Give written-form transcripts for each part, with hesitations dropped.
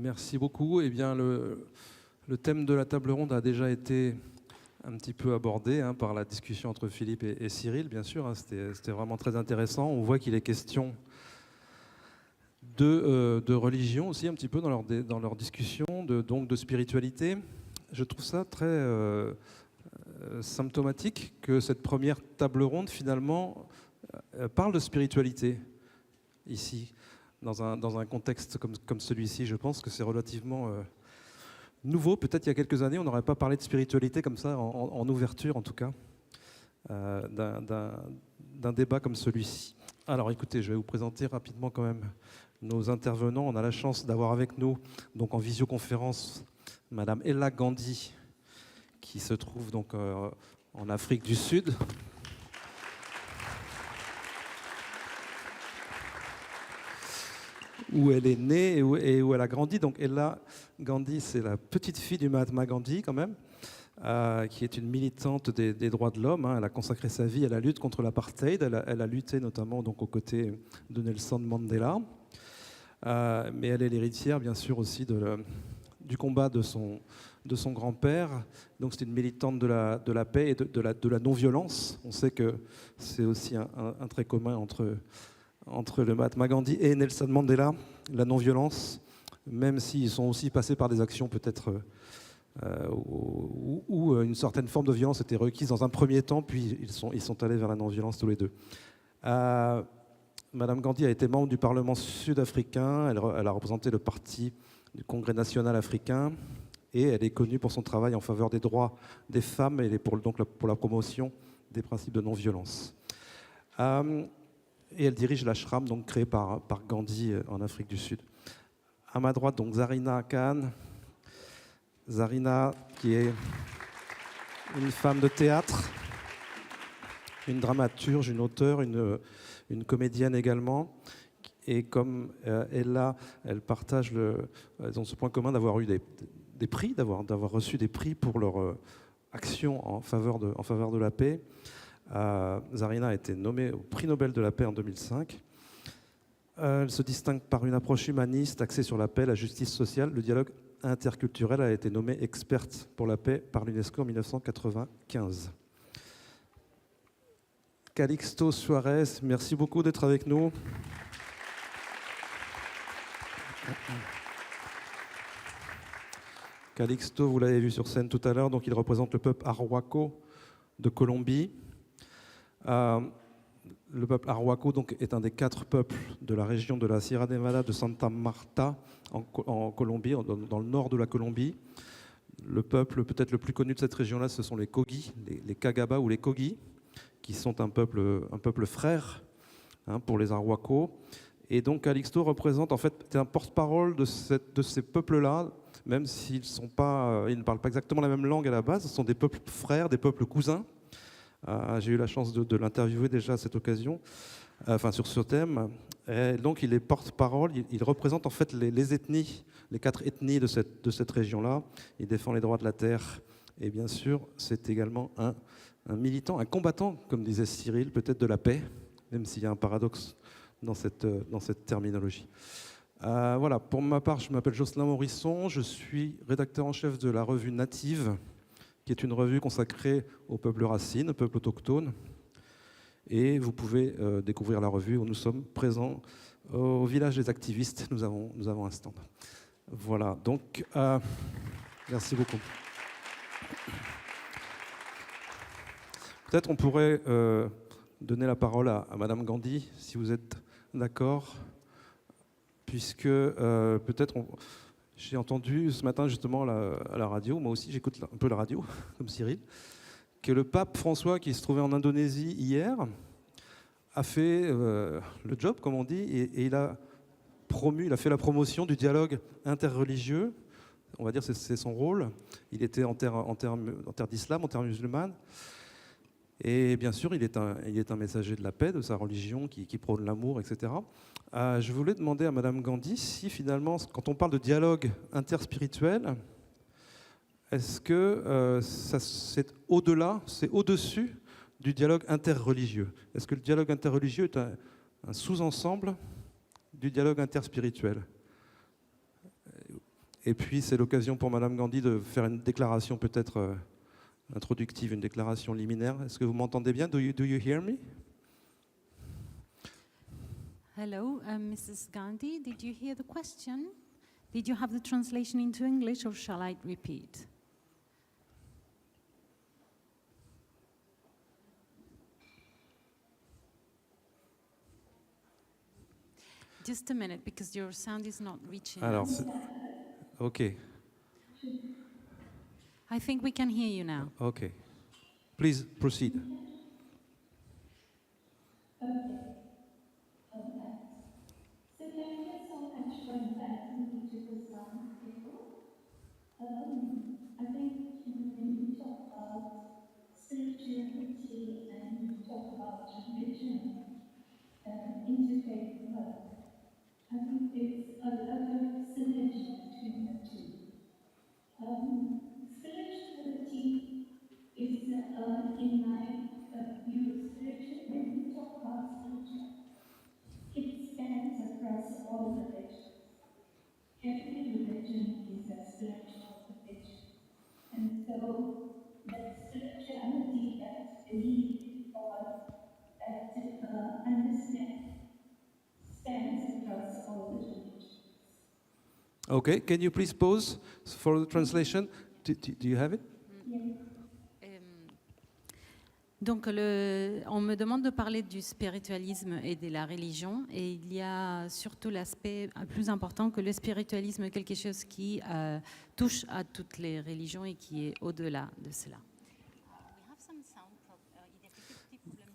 Merci beaucoup. Eh bien, le thème de la table ronde a déjà été un petit peu abordé par la discussion entre Philippe et Cyril, bien sûr. C'était vraiment très intéressant. On voit qu'il est question de religion aussi, un petit peu dans leur discussion, donc de spiritualité. Je trouve ça très symptomatique que cette première table ronde, finalement, parle de spiritualité ici. Dans un contexte comme celui-ci, je pense que c'est relativement nouveau. Peut-être il y a quelques années, on n'aurait pas parlé de spiritualité comme ça, en ouverture en tout cas, d'un débat comme celui-ci. Alors écoutez, je vais vous présenter rapidement quand même nos intervenants. On a la chance d'avoir avec nous, donc en visioconférence, Madame Ella Gandhi, qui se trouve donc en Afrique du Sud. Où elle est née et où elle a grandi. Donc Ella Gandhi, c'est la petite fille du Mahatma Gandhi quand même, qui est une militante des droits de l'homme. Elle a consacré sa vie à la lutte contre l'apartheid. Elle a lutté notamment donc, aux côtés de Nelson Mandela. Mais elle est l'héritière, bien sûr, aussi du combat de son grand-père. Donc c'est une militante de la paix et de la non-violence. On sait que c'est aussi un trait commun entre le Mahatma Gandhi et Nelson Mandela, la non-violence, même s'ils sont aussi passés par des actions peut-être où une certaine forme de violence était requise dans un premier temps, puis ils sont allés vers la non-violence tous les deux. Madame Gandhi a été membre du Parlement sud-africain, elle a représenté le parti du Congrès national africain, et elle est connue pour son travail en faveur des droits des femmes et pour la promotion des principes de non-violence. Et elle dirige l'ashram donc créé par Gandhi en Afrique du Sud. À ma droite, donc Zarina Khan. Zarina, qui est une femme de théâtre, une dramaturge, une auteure, une comédienne également. Et comme elles partagent elles ont ce point commun d'avoir eu des prix, d'avoir reçu des prix pour leur action en faveur de la paix. Zarina a été nommée au prix Nobel de la paix en 2005. Elle se distingue par une approche humaniste axée sur la paix, la justice sociale, le dialogue interculturel. Elle a été nommée experte pour la paix par l'UNESCO en 1995. Calixto Suarez, merci beaucoup d'être avec nous. Calixto, vous l'avez vu sur scène tout à l'heure, donc il représente le peuple Arhuaco de Colombie. Le peuple Arhuaco donc, est un des 4 peuples de la région de la Sierra Nevada de Santa Marta en Colombie, dans le nord de la Colombie. Le peuple peut-être le plus connu de cette région-là, ce sont les Kogi, les Kagaba ou les Kogi, qui sont un peuple frère pour les Arhuaco. Et donc Calixto représente en fait un porte-parole de ces peuples-là, même s'ils ne parlent pas exactement la même langue à la base. Ce sont des peuples frères, des peuples cousins. J'ai eu la chance de l'interviewer déjà à cette occasion, sur ce thème. Et donc il est porte-parole, il représente en fait les ethnies, les 4 ethnies de cette région-là. Il défend les droits de la terre. Et bien sûr, c'est également un militant, un combattant, comme disait Cyril, peut-être de la paix, même s'il y a un paradoxe dans cette terminologie. Voilà, pour ma part, je m'appelle Jocelyn Morisson, je suis rédacteur en chef de la revue Native, qui est une revue consacrée au peuple racine, au peuple autochtone. Et vous pouvez découvrir la revue où nous sommes présents au village des activistes. Nous avons un stand. Voilà, donc merci beaucoup. Peut-être on pourrait donner la parole à Madame Gandhi, si vous êtes d'accord, puisque peut-être j'ai entendu ce matin justement à la radio, moi aussi j'écoute un peu la radio, comme Cyril, que le pape François, qui se trouvait en Indonésie hier, a fait le job, comme on dit, et il a fait la promotion du dialogue interreligieux. On va dire que c'est son rôle. Il était en terre d'islam, en terre musulmane. Et bien sûr, il est un messager de la paix, de sa religion, qui prône l'amour, etc. Je voulais demander à Madame Gandhi si finalement, quand on parle de dialogue interspirituel, est-ce que c'est au-delà, c'est au-dessus du dialogue interreligieux? Est-ce que le dialogue interreligieux est un sous-ensemble du dialogue interspirituel? Et puis c'est l'occasion pour Madame Gandhi de faire une déclaration peut-être introductive, une déclaration liminaire. Est-ce que vous m'entendez bien? Do you hear me? Hello, Mrs. Gandhi. Did you hear the question? Did you have the translation into English, or shall I repeat? Just a minute, because your sound is not reaching Alors, us. OK. I think we can hear you now. OK. Please proceed. I think when you talk about spirituality and you talk about religion and interfaith work, I think there's a lot of synergy between the two. Spirituality is, in my view, spiritual. When you talk about spiritual, it spans across all religions. Every religion is a spiritual religion. And so that spirituality that believes in God, that understands, spans across all the religions. OK. Can you please pause for the translation? Do you have it? Donc, on me demande de parler du spiritualisme et de la religion, et il y a surtout l'aspect plus important que le spiritualisme est quelque chose qui touche à toutes les religions et qui est au-delà de cela.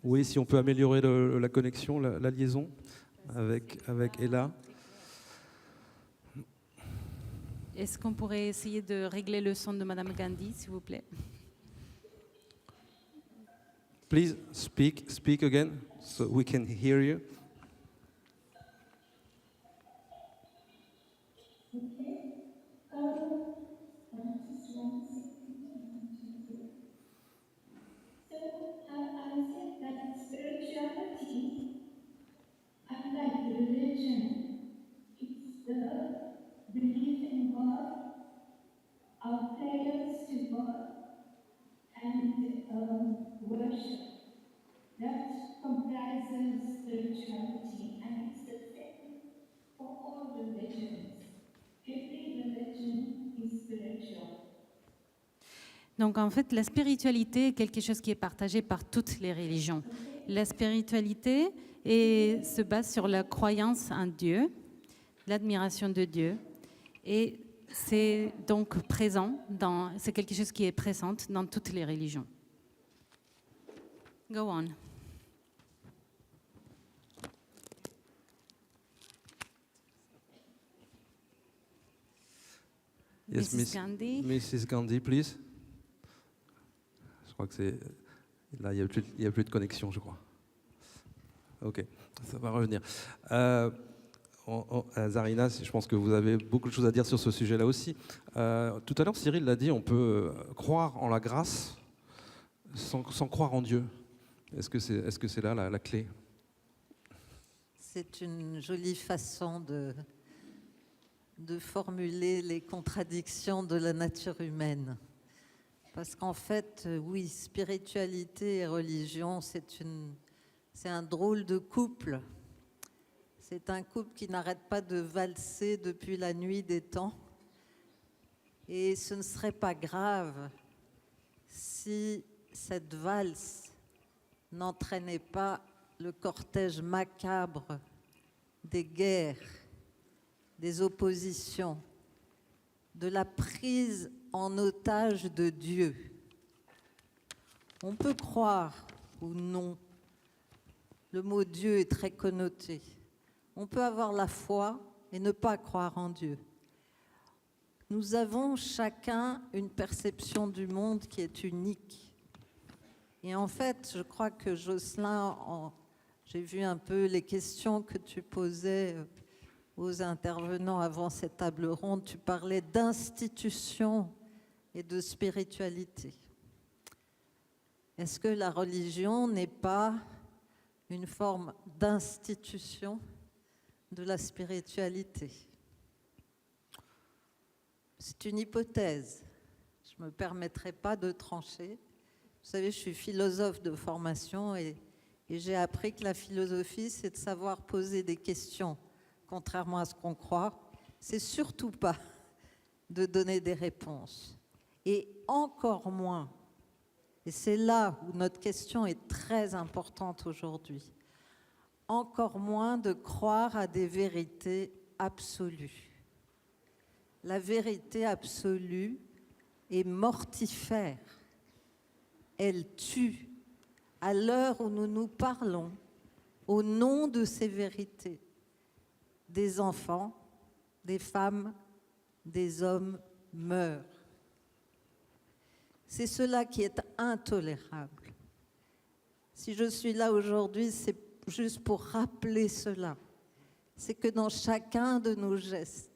Oui, si on peut améliorer la connexion, la liaison avec Ella. Est-ce qu'on pourrait essayer de régler le son de Madame Gandhi, s'il vous plaît? Please speak again so we can hear you. I think that spirituality, unlike religion, it's the belief in God, our prayers to God, and worship. That comprises spirituality, and it's the same for all religions. Every religion is spiritual. Donc en fait, la spiritualité est quelque chose qui est partagé par toutes les religions. La spiritualité se base sur la croyance en Dieu, l'admiration de Dieu, et c'est donc c'est quelque chose qui est présent dans toutes les religions. Go on. Yes, Mrs. Gandhi, please. Je crois que c'est... Là, il n'y a plus de connexion, je crois. OK, ça va revenir. Zarina, je pense que vous avez beaucoup de choses à dire sur ce sujet-là aussi. Tout à l'heure, Cyril l'a dit, on peut croire en la grâce sans croire en Dieu. Est-ce que c'est là la clé? C'est une jolie façon de formuler les contradictions de la nature humaine. Parce qu'en fait, oui, spiritualité et religion, c'est un drôle de couple. C'est un couple qui n'arrête pas de valser depuis la nuit des temps. Et ce ne serait pas grave si cette valse n'entraînait pas le cortège macabre des guerres, des oppositions, de la prise en otage de Dieu. On peut croire ou non, le mot Dieu est très connoté. On peut avoir la foi et ne pas croire en Dieu. Nous avons chacun une perception du monde qui est unique. Et en fait, je crois que Jocelyn, j'ai vu un peu les questions que tu posais aux intervenants avant cette table ronde, tu parlais d'institution et de spiritualité. Est-ce que la religion n'est pas une forme d'institution de la spiritualité? C'est une hypothèse. Je ne me permettrai pas de trancher. Vous savez, je suis philosophe de formation et j'ai appris que la philosophie, c'est de savoir poser des questions, contrairement à ce qu'on croit. C'est surtout pas de donner des réponses. Et encore moins, et c'est là où notre question est très importante aujourd'hui, encore moins de croire à des vérités absolues. La vérité absolue est mortifère. Elle tue. À l'heure où nous nous parlons, au nom de ces vérités, des enfants, des femmes, des hommes meurent. C'est cela qui est intolérable. Si je suis là aujourd'hui, c'est juste pour rappeler cela. C'est que dans chacun de nos gestes,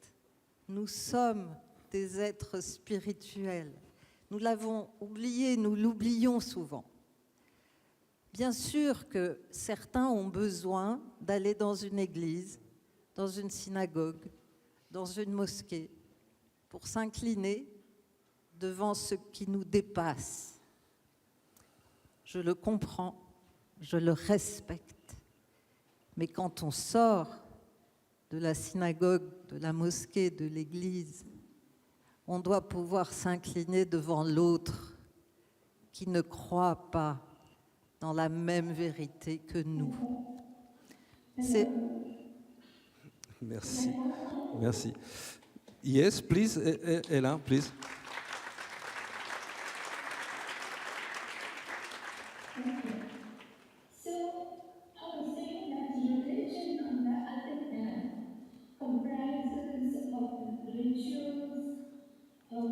nous sommes des êtres spirituels. Nous l'avons oublié, nous l'oublions souvent. Bien sûr que certains ont besoin d'aller dans une église, dans une synagogue, dans une mosquée, pour s'incliner devant ce qui nous dépasse. Je le comprends, je le respecte. Mais quand on sort de la synagogue, de la mosquée, de l'église, on doit pouvoir s'incliner devant l'autre qui ne croit pas dans la même vérité que nous. Merci. Merci. Yes, please, Ella, please. So, I was saying that religion, on the other hand, comprises of rituals, of,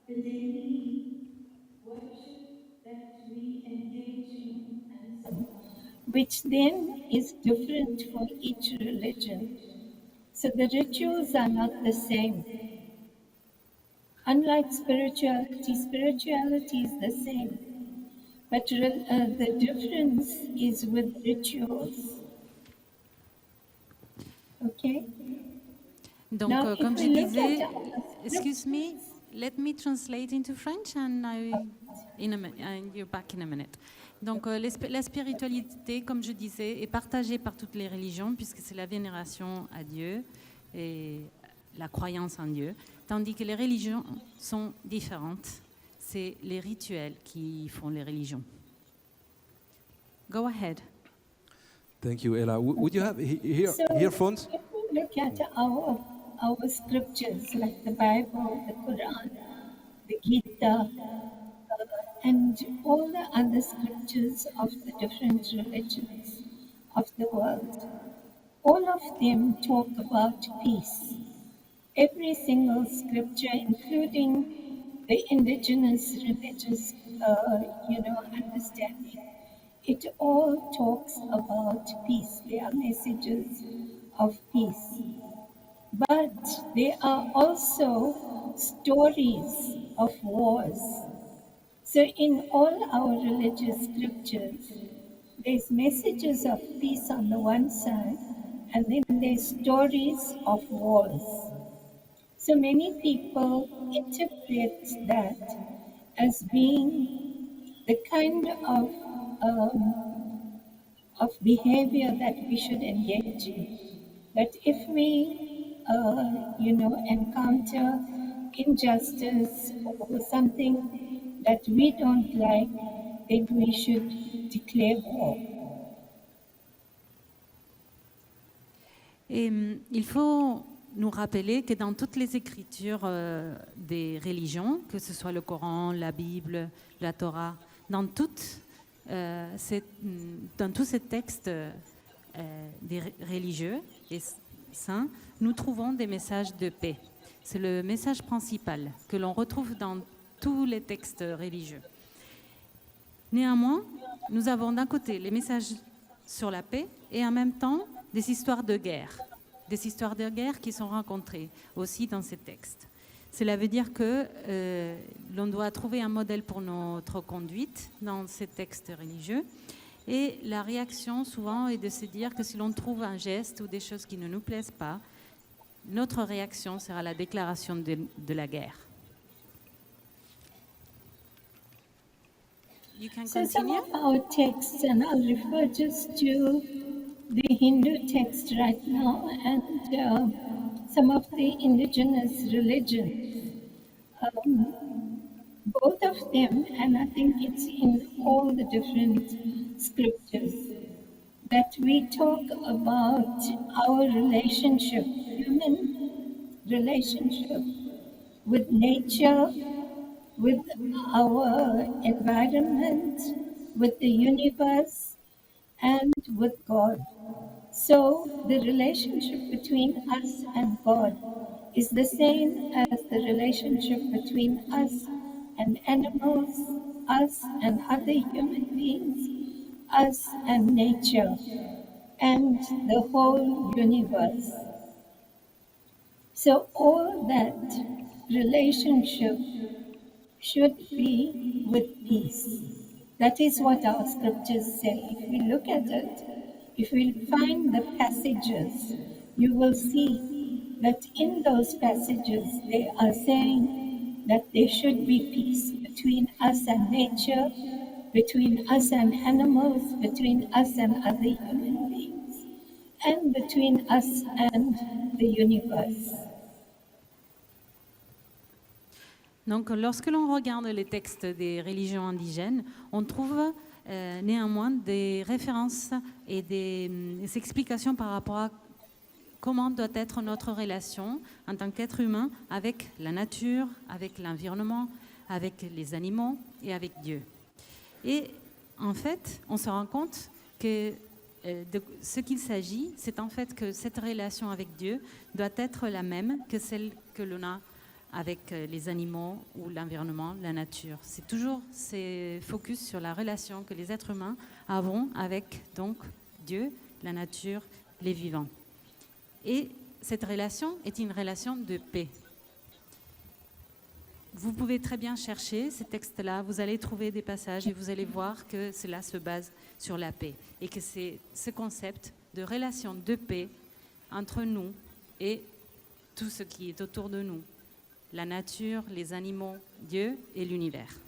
the daily worship that we engage in, and so on, which then is different for each religion. So the rituals are not the same. Unlike spirituality, spirituality is the same. But the difference is with rituals. Okay? Donc, Now, comme if je we look disais, at our excuse me, let me translate into French and you're back in a minute. Donc, la spiritualité, comme je disais, est partagée par toutes les religions puisque c'est la vénération à Dieu et la croyance en Dieu, tandis que les religions sont différentes. C'est les rituels qui font les religions. Go ahead. Thank you, Ella. Would you have So, earphones? if we look at our scriptures like the Bible, the Quran, the Gita, and all the other scriptures of the different religions of the world, all of them talk about peace. Every single scripture, including the indigenous religious, understanding, it all talks about peace. There are messages of peace. But there are also stories of wars. So in all our religious scriptures, there's messages of peace on the one side, and then there's stories of wars. So many people interpret that as being the kind of behavior that we should engage in. But if we, encounter injustice or something that we don't like, then we should declare war. Et il faut nous rappeler que dans toutes les écritures des religions, que ce soit le Coran, la Bible, la Torah, dans tous ces textes des religieux et saints, nous trouvons des messages de paix. C'est le message principal que l'on retrouve dans tous les textes religieux. Néanmoins, nous avons d'un côté les messages sur la paix et en même temps des histoires de guerre qui sont rencontrées aussi dans ces textes. Cela veut dire que l'on doit trouver un modèle pour notre conduite dans ces textes religieux. Et la réaction souvent est de se dire que si l'on trouve un geste ou des choses qui ne nous plaisent pas, notre réaction sera la déclaration de la guerre. You can So some continue. of our texts, and I'll refer just to the Hindu text right now and some of the indigenous religions. Both of them, and I think it's in all the different scriptures, that we talk about our relationship, human relationship with nature, with our environment, with the universe, and with God. So the relationship between us and God is the same as the relationship between us and animals, us and other human beings, us and nature, and the whole universe. So all that relationship should be with peace. That is what our scriptures say. If we look at it, if we find the passages, you will see that in those passages they are saying that there should be peace between us and nature, between us and animals, between us and other human beings, and between us and the universe. Donc, lorsque l'on regarde les textes des religions indigènes, on trouve néanmoins des références et des explications par rapport à comment doit être notre relation en tant qu'être humain avec la nature, avec l'environnement, avec les animaux et avec Dieu. Et en fait, on se rend compte que de ce qu'il s'agit, c'est en fait que cette relation avec Dieu doit être la même que celle que l'on a avec les animaux ou l'environnement, la nature. C'est toujours ces focus sur la relation que les êtres humains avons avec donc Dieu, la nature, les vivants. Et cette relation est une relation de paix. Vous pouvez très bien chercher ces textes-là, vous allez trouver des passages et vous allez voir que cela se base sur la paix et que c'est ce concept de relation de paix entre nous et tout ce qui est autour de nous. La nature, les animaux, Dieu et l'univers.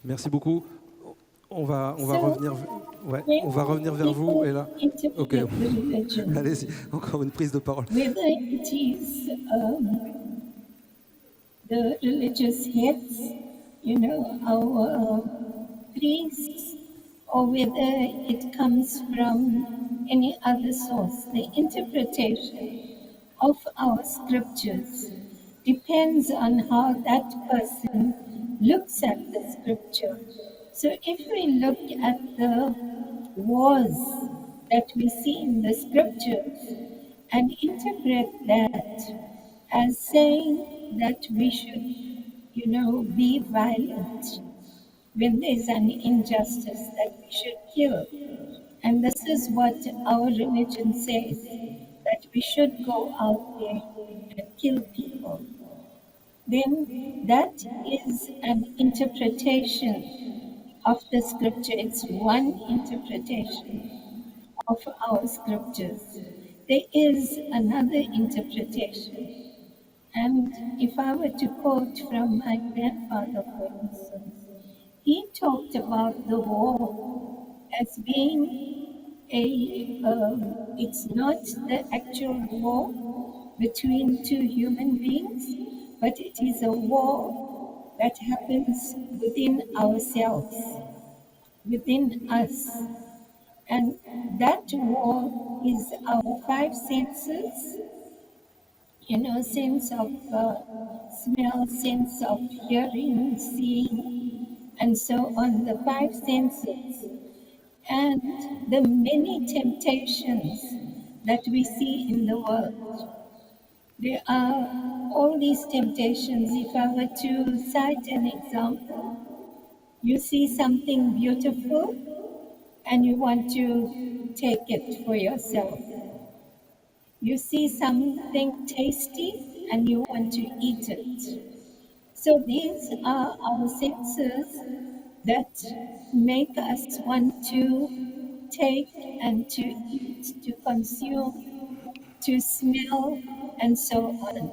Merci beaucoup. On va revenir vers vous. Et là, ok. Allez-y, encore une prise de parole. Whether it is the religious heads, our priests, or whether it comes from any other source, the interpretation of our scriptures depends on how that person looks at the scripture. So if we look at the wars that we see in the scriptures and interpret that as saying that we should, be violent when there's an injustice, that we should kill. And this is what our religion says, that we should go out there and kill people. Then that is an interpretation of the scripture. It's one interpretation of our scriptures. There is another interpretation. And if I were to quote from my grandfather, for instance, he talked about the war as being it's not the actual war between two human beings, but it is a war that happens within ourselves, within us. And that war is our five senses, sense of smell, sense of hearing, seeing, and so on, the five senses. And the many temptations that we see in the world. There are all these temptations. If I were to cite an example, you see something beautiful and you want to take it for yourself. You see something tasty and you want to eat it. So these are our senses that make us want to take and to eat, to consume. to smell, and so on.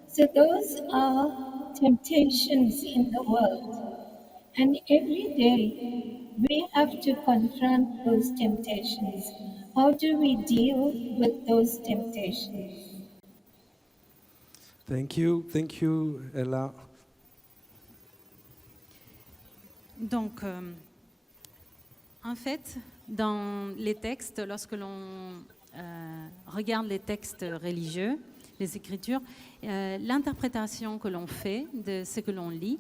So those are temptations in the world. And every day we have to confront those temptations. How do we deal with those temptations? Thank you, Ella. Donc, en fait, dans les textes, lorsque l'on regarde les textes religieux, les Écritures, l'interprétation que l'on fait de ce que l'on lit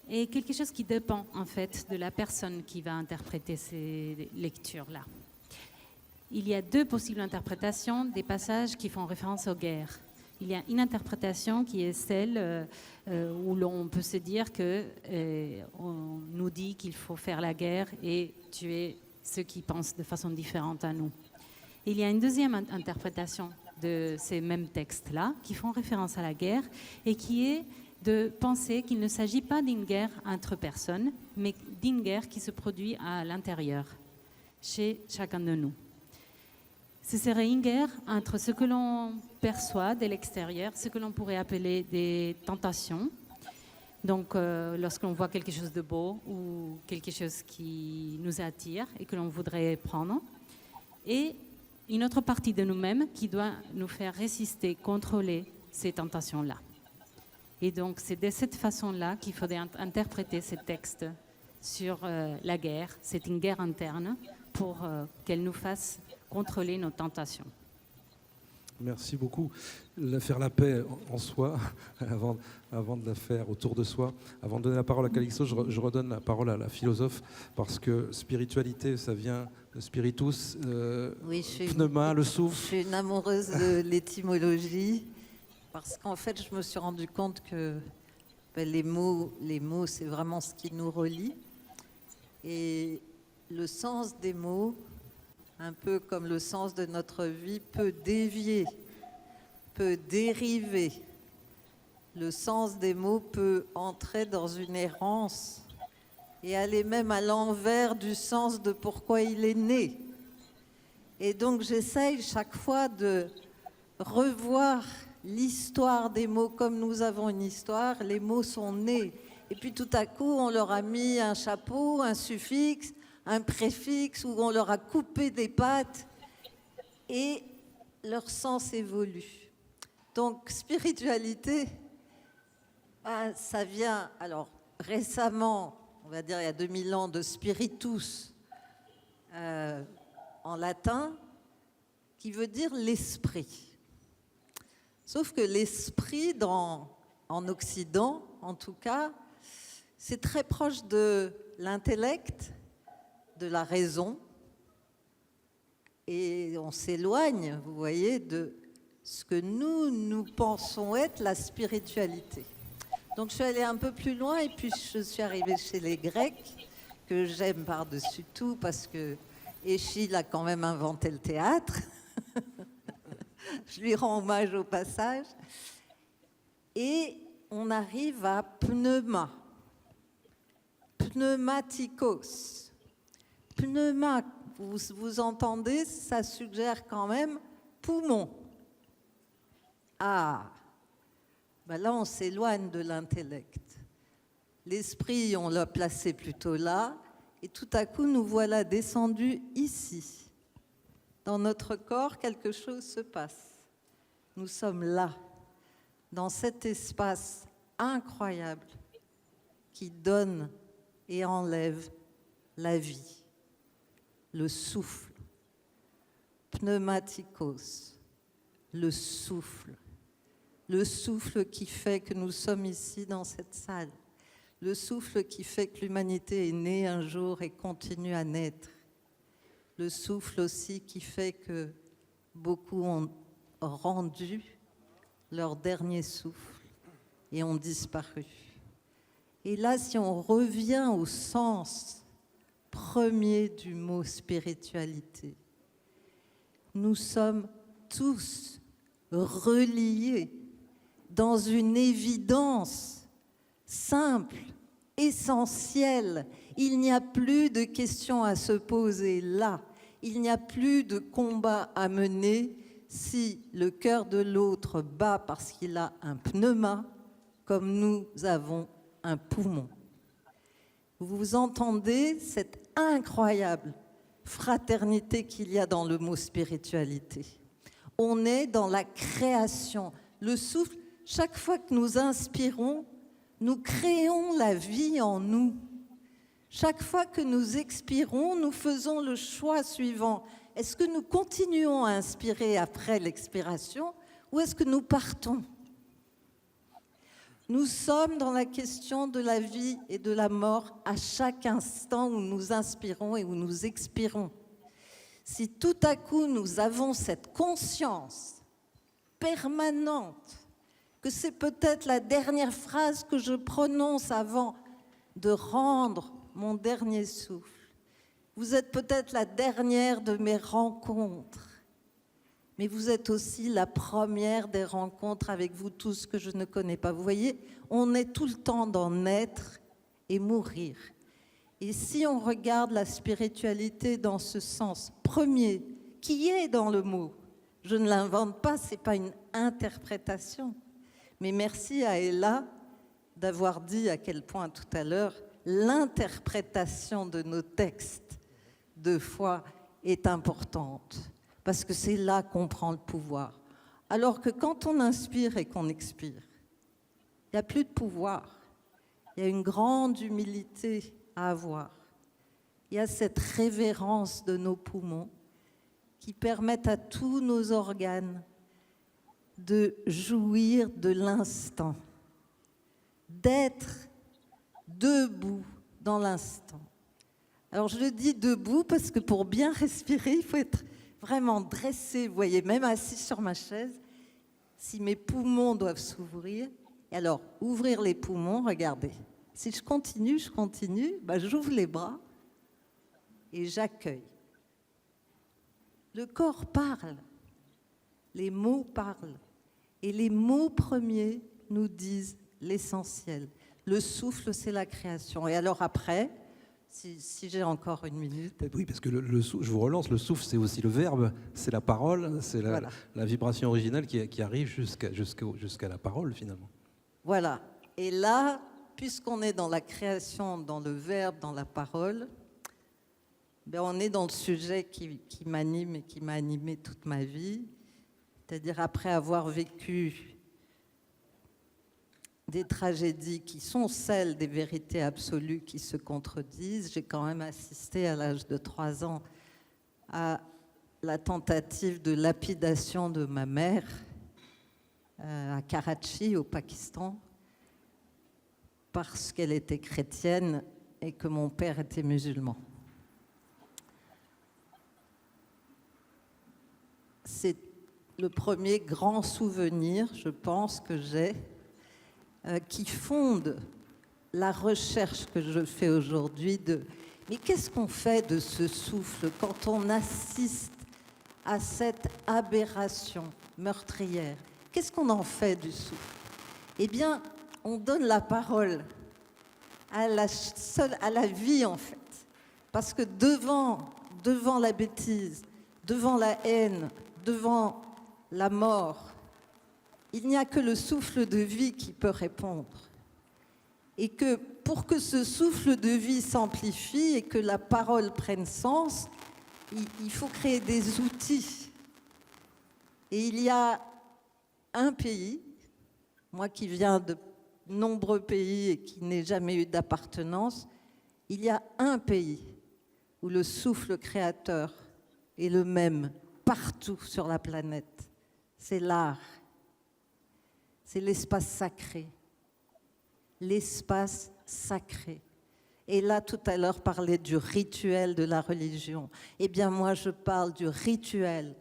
est quelque chose qui dépend en fait de la personne qui va interpréter ces lectures-là. Il y a deux possibles interprétations des passages qui font référence aux guerres. Il y a une interprétation qui est celle où l'on peut se dire que on nous dit qu'il faut faire la guerre et tuer ceux qui pensent de façon différente à nous. Il y a une deuxième interprétation de ces mêmes textes-là qui font référence à la guerre et qui est de penser qu'il ne s'agit pas d'une guerre entre personnes, mais d'une guerre qui se produit à l'intérieur, chez chacun de nous. Ce serait une guerre entre ce que l'on perçoit de l'extérieur, ce que l'on pourrait appeler des tentations. Donc, lorsque l'on voit quelque chose de beau ou quelque chose qui nous attire et que l'on voudrait prendre, et une autre partie de nous-mêmes qui doit nous faire résister, contrôler ces tentations-là. Et donc, c'est de cette façon-là qu'il faudrait interpréter ces textes sur la guerre. C'est une guerre interne pour qu'elle nous fasse contrôler nos tentations. Merci beaucoup. Faire la paix en soi, avant de la faire autour de soi. Avant de donner la parole à Calixto, je redonne la parole à la philosophe, parce que spiritualité, ça vient de spiritus, Oui, pneuma, le souffle. Je suis une amoureuse de l'étymologie, parce qu'en fait, je me suis rendu compte que les mots, c'est vraiment ce qui nous relie. Et le sens des mots, un peu comme le sens de notre vie, peut dévier, peut dériver. Le sens des mots peut entrer dans une errance et aller même à l'envers du sens de pourquoi il est né. Et donc j'essaye chaque fois de revoir l'histoire des mots comme nous avons une histoire. Les mots sont nés et puis tout à coup on leur a mis un chapeau, un suffixe, un préfixe, où on leur a coupé des pattes et leur sens évolue. Donc spiritualité, ça vient, alors récemment, on va dire il y a 2000 ans, de spiritus en latin, qui veut dire l'esprit. Sauf que l'esprit, en Occident en tout cas, c'est très proche de l'intellect, de la raison, et on s'éloigne, vous voyez, de ce que nous pensons être la spiritualité. Donc je suis allée un peu plus loin et puis je suis arrivée chez les Grecs, que j'aime par-dessus tout parce que Échille a quand même inventé le théâtre. Je lui rends hommage au passage. Et on arrive à pneuma, pneumatikos. Pneuma, vous entendez, ça suggère quand même poumon. Ah, ben là on s'éloigne de l'intellect. L'esprit, on l'a placé plutôt là, et tout à coup nous voilà descendus ici. Dans notre corps, quelque chose se passe. Nous sommes là, dans cet espace incroyable qui donne et enlève la vie. Le souffle, pneumatikos, le souffle qui fait que nous sommes ici dans cette salle, le souffle qui fait que l'humanité est née un jour et continue à naître, le souffle aussi qui fait que beaucoup ont rendu leur dernier souffle et ont disparu. Et là, si on revient au sens premier du mot spiritualité, nous sommes tous reliés dans une évidence simple, essentielle. Il n'y a plus de questions à se poser là, il n'y a plus de combat à mener, si le cœur de l'autre bat parce qu'il a un pneuma, comme nous avons un poumon. Vous entendez cette incroyable fraternité qu'il y a dans le mot spiritualité. On est dans la création. Le souffle, chaque fois que nous inspirons, nous créons la vie en nous. Chaque fois que nous expirons, nous faisons le choix suivant. Est-ce que nous continuons à inspirer après l'expiration ou est-ce que nous partons ? Nous sommes dans la question de la vie et de la mort à chaque instant où nous inspirons et où nous expirons. Si tout à coup nous avons cette conscience permanente que c'est peut-être la dernière phrase que je prononce avant de rendre mon dernier souffle, vous êtes peut-être la dernière de mes rencontres, mais vous êtes aussi la première des rencontres avec vous tous que je ne connais pas. Vous voyez, on est tout le temps dans naître et mourir. Et si on regarde la spiritualité dans ce sens premier, qui est dans le mot, je ne l'invente pas, ce n'est pas une interprétation. Mais merci à Ella d'avoir dit à quel point tout à l'heure l'interprétation de nos textes de foi est importante. Parce que c'est là qu'on prend le pouvoir. Alors que quand on inspire et qu'on expire, il n'y a plus de pouvoir. Il y a une grande humilité à avoir. Il y a cette révérence de nos poumons qui permettent à tous nos organes de jouir de l'instant, d'être debout dans l'instant. Alors je le dis debout parce que pour bien respirer, il faut être vraiment dressé, vous voyez, même assis sur ma chaise, si mes poumons doivent s'ouvrir. Et alors, ouvrir les poumons, regardez. Si je continue, j'ouvre les bras et j'accueille. Le corps parle, les mots parlent, et les mots premiers nous disent l'essentiel. Le souffle, c'est la création. Et alors après, si j'ai encore une minute. Oui, parce que je vous relance, le souffle, c'est aussi le verbe, c'est la parole, c'est la vibration originale qui arrive jusqu'à la parole, finalement. Voilà. Et là, puisqu'on est dans la création, dans le verbe, dans la parole, ben on est dans le sujet qui m'anime et qui m'a animé toute ma vie. C'est-à-dire après avoir vécu des tragédies qui sont celles des vérités absolues qui se contredisent. J'ai quand même assisté à l'âge de 3 ans à la tentative de lapidation de ma mère à Karachi, au Pakistan, parce qu'elle était chrétienne et que mon père était musulman. C'est le premier grand souvenir, je pense, que j'ai qui fonde la recherche que je fais aujourd'hui de mais qu'est-ce qu'on fait de ce souffle quand on assiste à cette aberration meurtrière? Qu'est-ce qu'on en fait du souffle? Eh bien, on donne la parole à la vie, en fait. Parce que devant la bêtise, devant la haine, devant la mort, il n'y a que le souffle de vie qui peut répondre. Et que pour que ce souffle de vie s'amplifie et que la parole prenne sens, il faut créer des outils. Et il y a un pays, moi qui viens de nombreux pays et qui n'ai jamais eu d'appartenance, il y a un pays où le souffle créateur est le même partout sur la planète. C'est l'art. C'est l'espace sacré. L'espace sacré. Et là, tout à l'heure, parlait du rituel de la religion. Eh bien, moi, je parle du rituel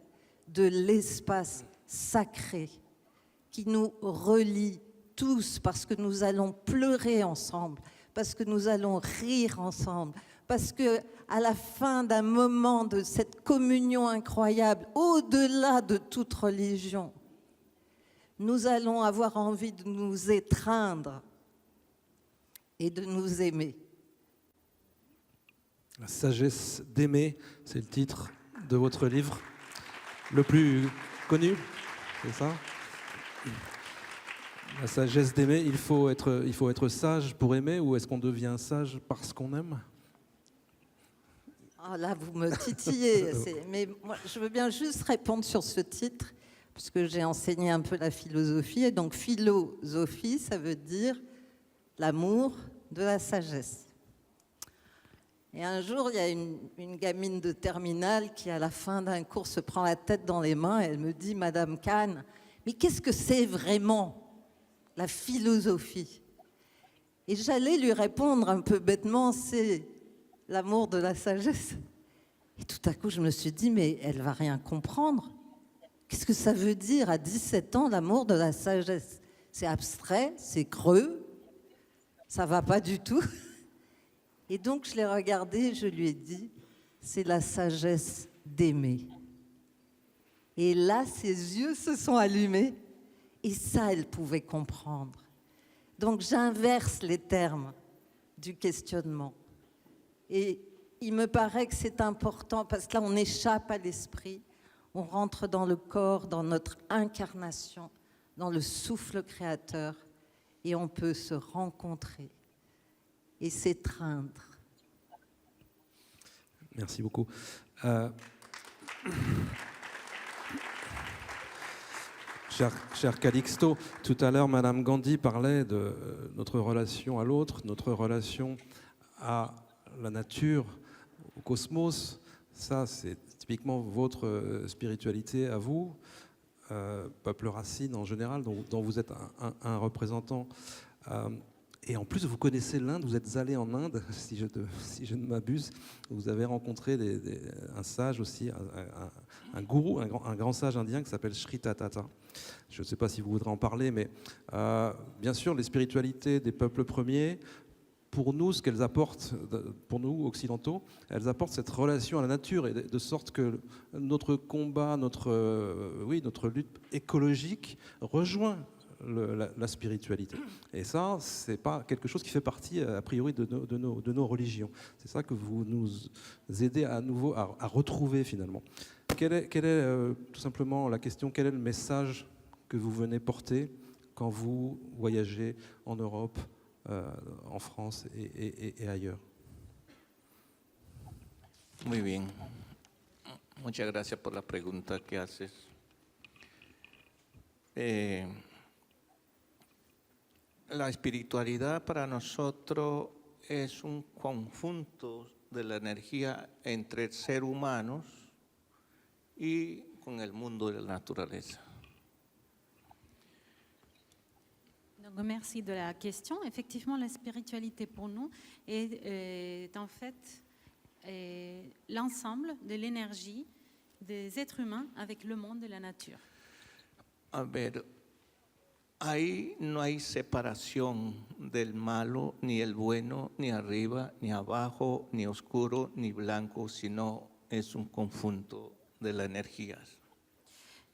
de l'espace sacré qui nous relie tous parce que nous allons pleurer ensemble, parce que nous allons rire ensemble, parce que à la fin d'un moment de cette communion incroyable, au-delà de toute religion, nous allons avoir envie de nous étreindre et de nous aimer. La sagesse d'aimer, c'est le titre de votre livre, le plus connu, c'est ça? La sagesse d'aimer, il faut être sage pour aimer, ou est-ce qu'on devient sage parce qu'on aime? Ah, là, vous me titillez. Mais moi, je veux bien juste répondre sur ce titre, puisque j'ai enseigné un peu la philosophie. Et donc, philosophie, ça veut dire l'amour de la sagesse. Et un jour, il y a une gamine de terminale qui, à la fin d'un cours, se prend la tête dans les mains. Et elle me dit, Madame Kahn, mais qu'est-ce que c'est vraiment la philosophie? Et j'allais lui répondre un peu bêtement, c'est l'amour de la sagesse. Et tout à coup, je me suis dit, mais elle va rien comprendre. Qu'est-ce que ça veut dire à 17 ans, l'amour de la sagesse? C'est abstrait, c'est creux, ça va pas du tout. Et donc, je l'ai regardée et je lui ai dit, c'est la sagesse d'aimer. Et là, ses yeux se sont allumés. Et ça, elle pouvait comprendre. Donc, j'inverse les termes du questionnement. Et il me paraît que c'est important, parce que là, on échappe à l'esprit, on rentre dans le corps, dans notre incarnation, dans le souffle créateur, et on peut se rencontrer et s'étreindre. Merci beaucoup. Cher Calixto, tout à l'heure, Madame Gandhi parlait de notre relation à l'autre, notre relation à la nature, au cosmos. Ça, c'est typiquement votre spiritualité à vous, peuple racine en général, dont vous êtes un représentant. Et en plus, vous connaissez l'Inde, vous êtes allé en Inde, si je ne m'abuse. Vous avez rencontré un sage aussi, un gourou, un grand sage indien qui s'appelle Sri Tatata. Je ne sais pas si vous voudrez en parler, mais bien sûr, les spiritualités des peuples premiers, pour nous, ce qu'elles apportent, pour nous, occidentaux, elles apportent cette relation à la nature, et de sorte que notre combat, notre lutte écologique rejoint la spiritualité. Et ça, c'est pas quelque chose qui fait partie, a priori, de nos religions. C'est ça que vous nous aidez à nouveau à retrouver, finalement. Quelle est tout simplement la question, quel est le message que vous venez porter quand vous voyagez en Europe, en France et ailleurs? Muy bien. Muchas gracias por la pregunta que haces. La espiritualidad para nosotros es un conjunto de la energía entre seres humanos y con el mundo de la naturaleza. Donc, merci de la question. Effectivement, la spiritualité pour nous est en fait l'ensemble de l'énergie des êtres humains avec le monde de la nature. A ver, ahí no hay separación del malo, ni el bueno, ni arriba, ni abajo, ni oscuro, ni blanco, sino es un conjunto de las energías.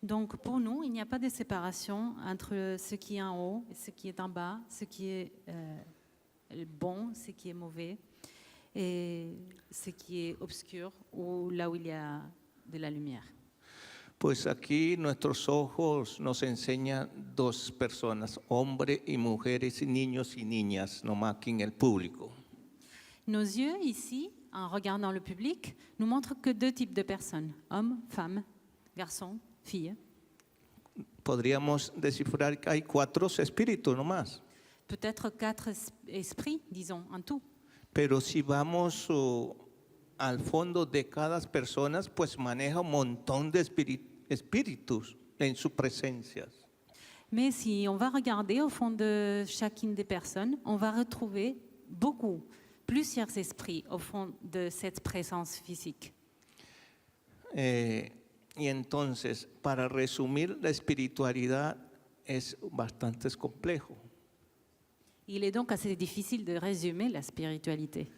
Donc pour nous, il n'y a pas de séparation entre ce qui est en haut et ce qui est en bas, ce qui est bon, ce qui est mauvais, et ce qui est obscur, ou là où il y a de la lumière. Pues aquí nuestros ojos nos enseñan dos personas, hombres y mujeres, niños y niñas, nomás aquí en el público. Nos yeux, ici, en regardant le public, nous montrent que deux types de personnes, hommes, femmes, garçons, filles. Podríamos descifrar que hay 4 espíritus nomás. Peut-être 4 esprits, disons, en tout. Pero si vamos al fondo de cada persona, pues maneja un montón de espíritus en sus presencias. Mais si on va regarder au fond de chacune des personnes, on va retrouver plusieurs esprits au fond de cette présence physique. Y entonces, para resumir, la espiritualidad es bastante complejo. Il est donc assez difficile de résumer la spiritualité.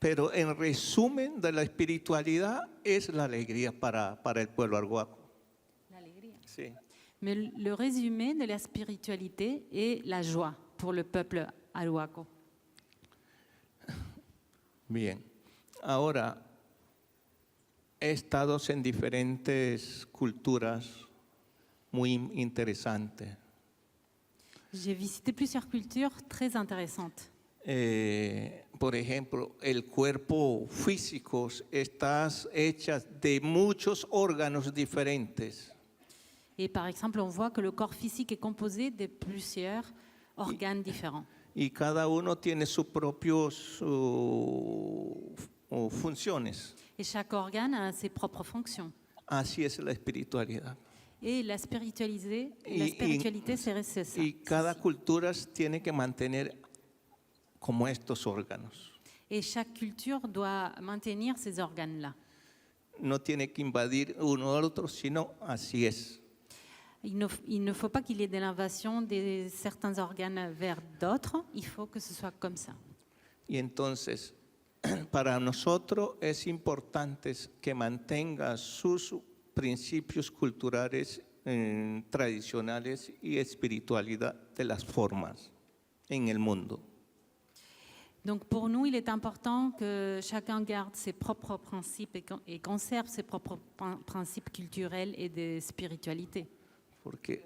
Pero en resumen de la espiritualidad es la alegría para el pueblo arhuaco. L'alegría. Sí. Mais le résumé de la spiritualité est la joie pour le peuple arhuaco. Bien. Ahora, he estado en diferentes culturas muy interesante. J'ai visité plusieurs cultures très intéressantes. Por ejemplo, el cuerpo físico está hecho de muchos órganos diferentes. Et par exemple, on voit que le corps physique est composé de plusieurs organes différents. Y cada uno tiene sus propios funciones. Et chaque organe a ses propres fonctions. Así es la espiritualidad. Et la spiritualité, c'est ça. Y cada cultura tiene que mantener como estos órganos. Et chaque culture doit maintenir ces organes-là. No tiene que invadir uno al otro, sino así es. Il ne faut pas qu'il y ait de l'invasion de certains organes vers d'autres. Il faut que ce soit comme ça. Y entonces, para nosotros es importante que mantenga sus principios culturales, tradicionales y espiritualidad de las formas en el mundo. Donc pour nous, il est important que chacun garde ses propres principes et conserve ses propres principes culturels et de spiritualité. Porque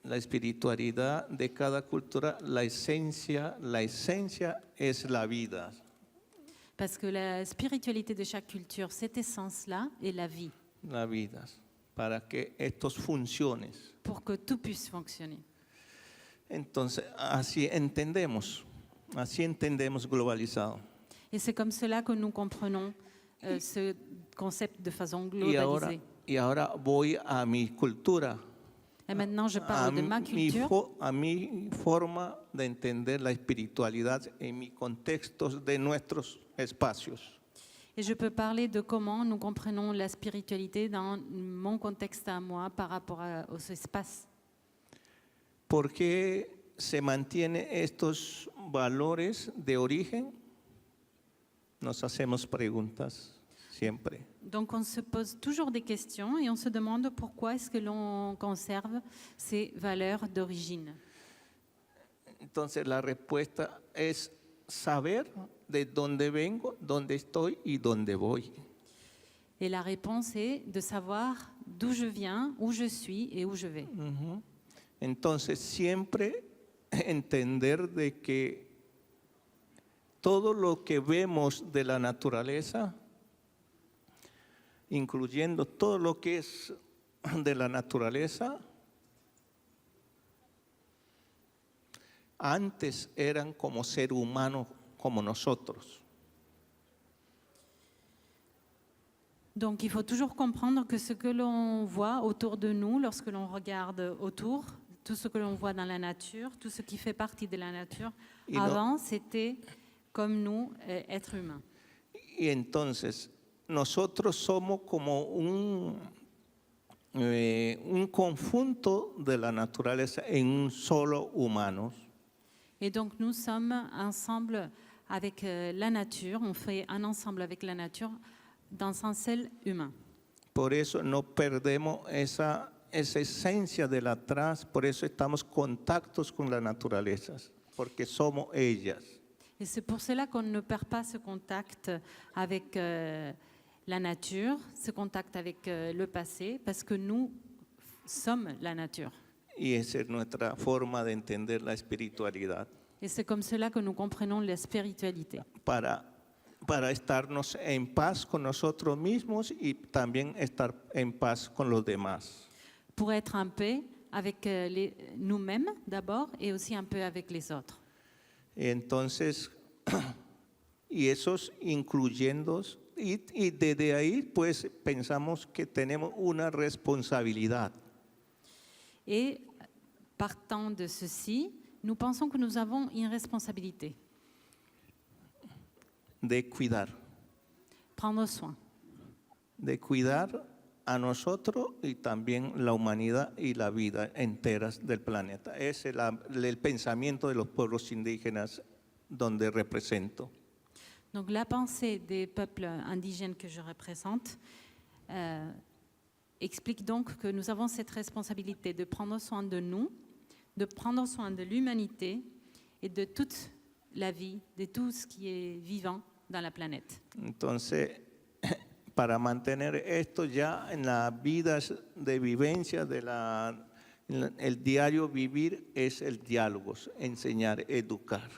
la espiritualidad de cada cultura, la esencia es la vida. Parce que la spiritualité de chaque culture, cette essence-là est la vie, La vida, para que estos funciones. pour que tout puisse fonctionner. Entonces, así entendemos globalizado. Et c'est comme cela que nous comprenons ce concept de façon globalisée. Y ahora voy a mi cultura. Et maintenant, je parle de ma culture, a mi forma de entender la espiritualidad en mis contextos de nuestros espacios. et je peux parler de comment nous comprenons la spiritualité dans mon contexte à moi par rapport aux espaces. ¿Por qué se mantienen estos valores de origen? Nos hacemos preguntas siempre. Donc on se pose toujours des questions et on se demande pourquoi est-ce que l'on conserve ces valeurs d'origine. Entonces la respuesta es saber de dónde vengo, dónde estoy y dónde voy. Et la réponse est de savoir d'où je viens, où je suis et où je vais. Entonces siempre entender de que todo lo que vemos de la naturaleza, incluyendo todo lo que es de la naturaleza, antes eran como ser humanos como nosotros. Donc il faut toujours comprendre que ce que l'on voit autour de nous, lorsque l'on regarde autour, tout ce que l'on voit dans la nature, tout ce qui fait partie de la nature, avant c'était comme nous, êtres humains. Y entonces nosotros somos como un conjunto de la naturaleza en un solo humano. Et donc nous sommes ensemble avec la nature, on fait un ensemble avec la nature dans un seul humain. Por eso no perdemos esa esencia de la trans, por eso estamos en contactos con la naturaleza, porque somos ellas. Et c'est pour cela qu'on ne perd pas ce contact avec la nature, ce contact avec le passé, parce que nous sommes la nature. Y esa es nuestra forma de entender la espiritualidad. Et c'est comme cela que nous comprenons la spiritualité. Para estarnos en paz con nosotros mismos y también estar en paz con los demás. Pour être en paix avec nous-mêmes d'abord et aussi un peu avec les autres. Entonces, y esos incluyendo, y desde ahí pues pensamos que tenemos una responsabilidad. Et partant de ceci, nous pensons que nous avons une responsabilité. De cuidar. Prendre soin. De cuidar a nosotros y también la humanidad y la vida enteras del planeta. Es el pensamiento de los pueblos indígenas donde represento. Donc la pensée des peuples indigènes que je représente explique donc que nous avons cette responsabilité de prendre soin de nous, de prendre soin de l'humanité et de toute la vie, de tout ce qui est vivant dans la planète. Entonces, para mantener esto ya en las vidas de vivencia El diario vivir es el diálogo, enseñar, educar.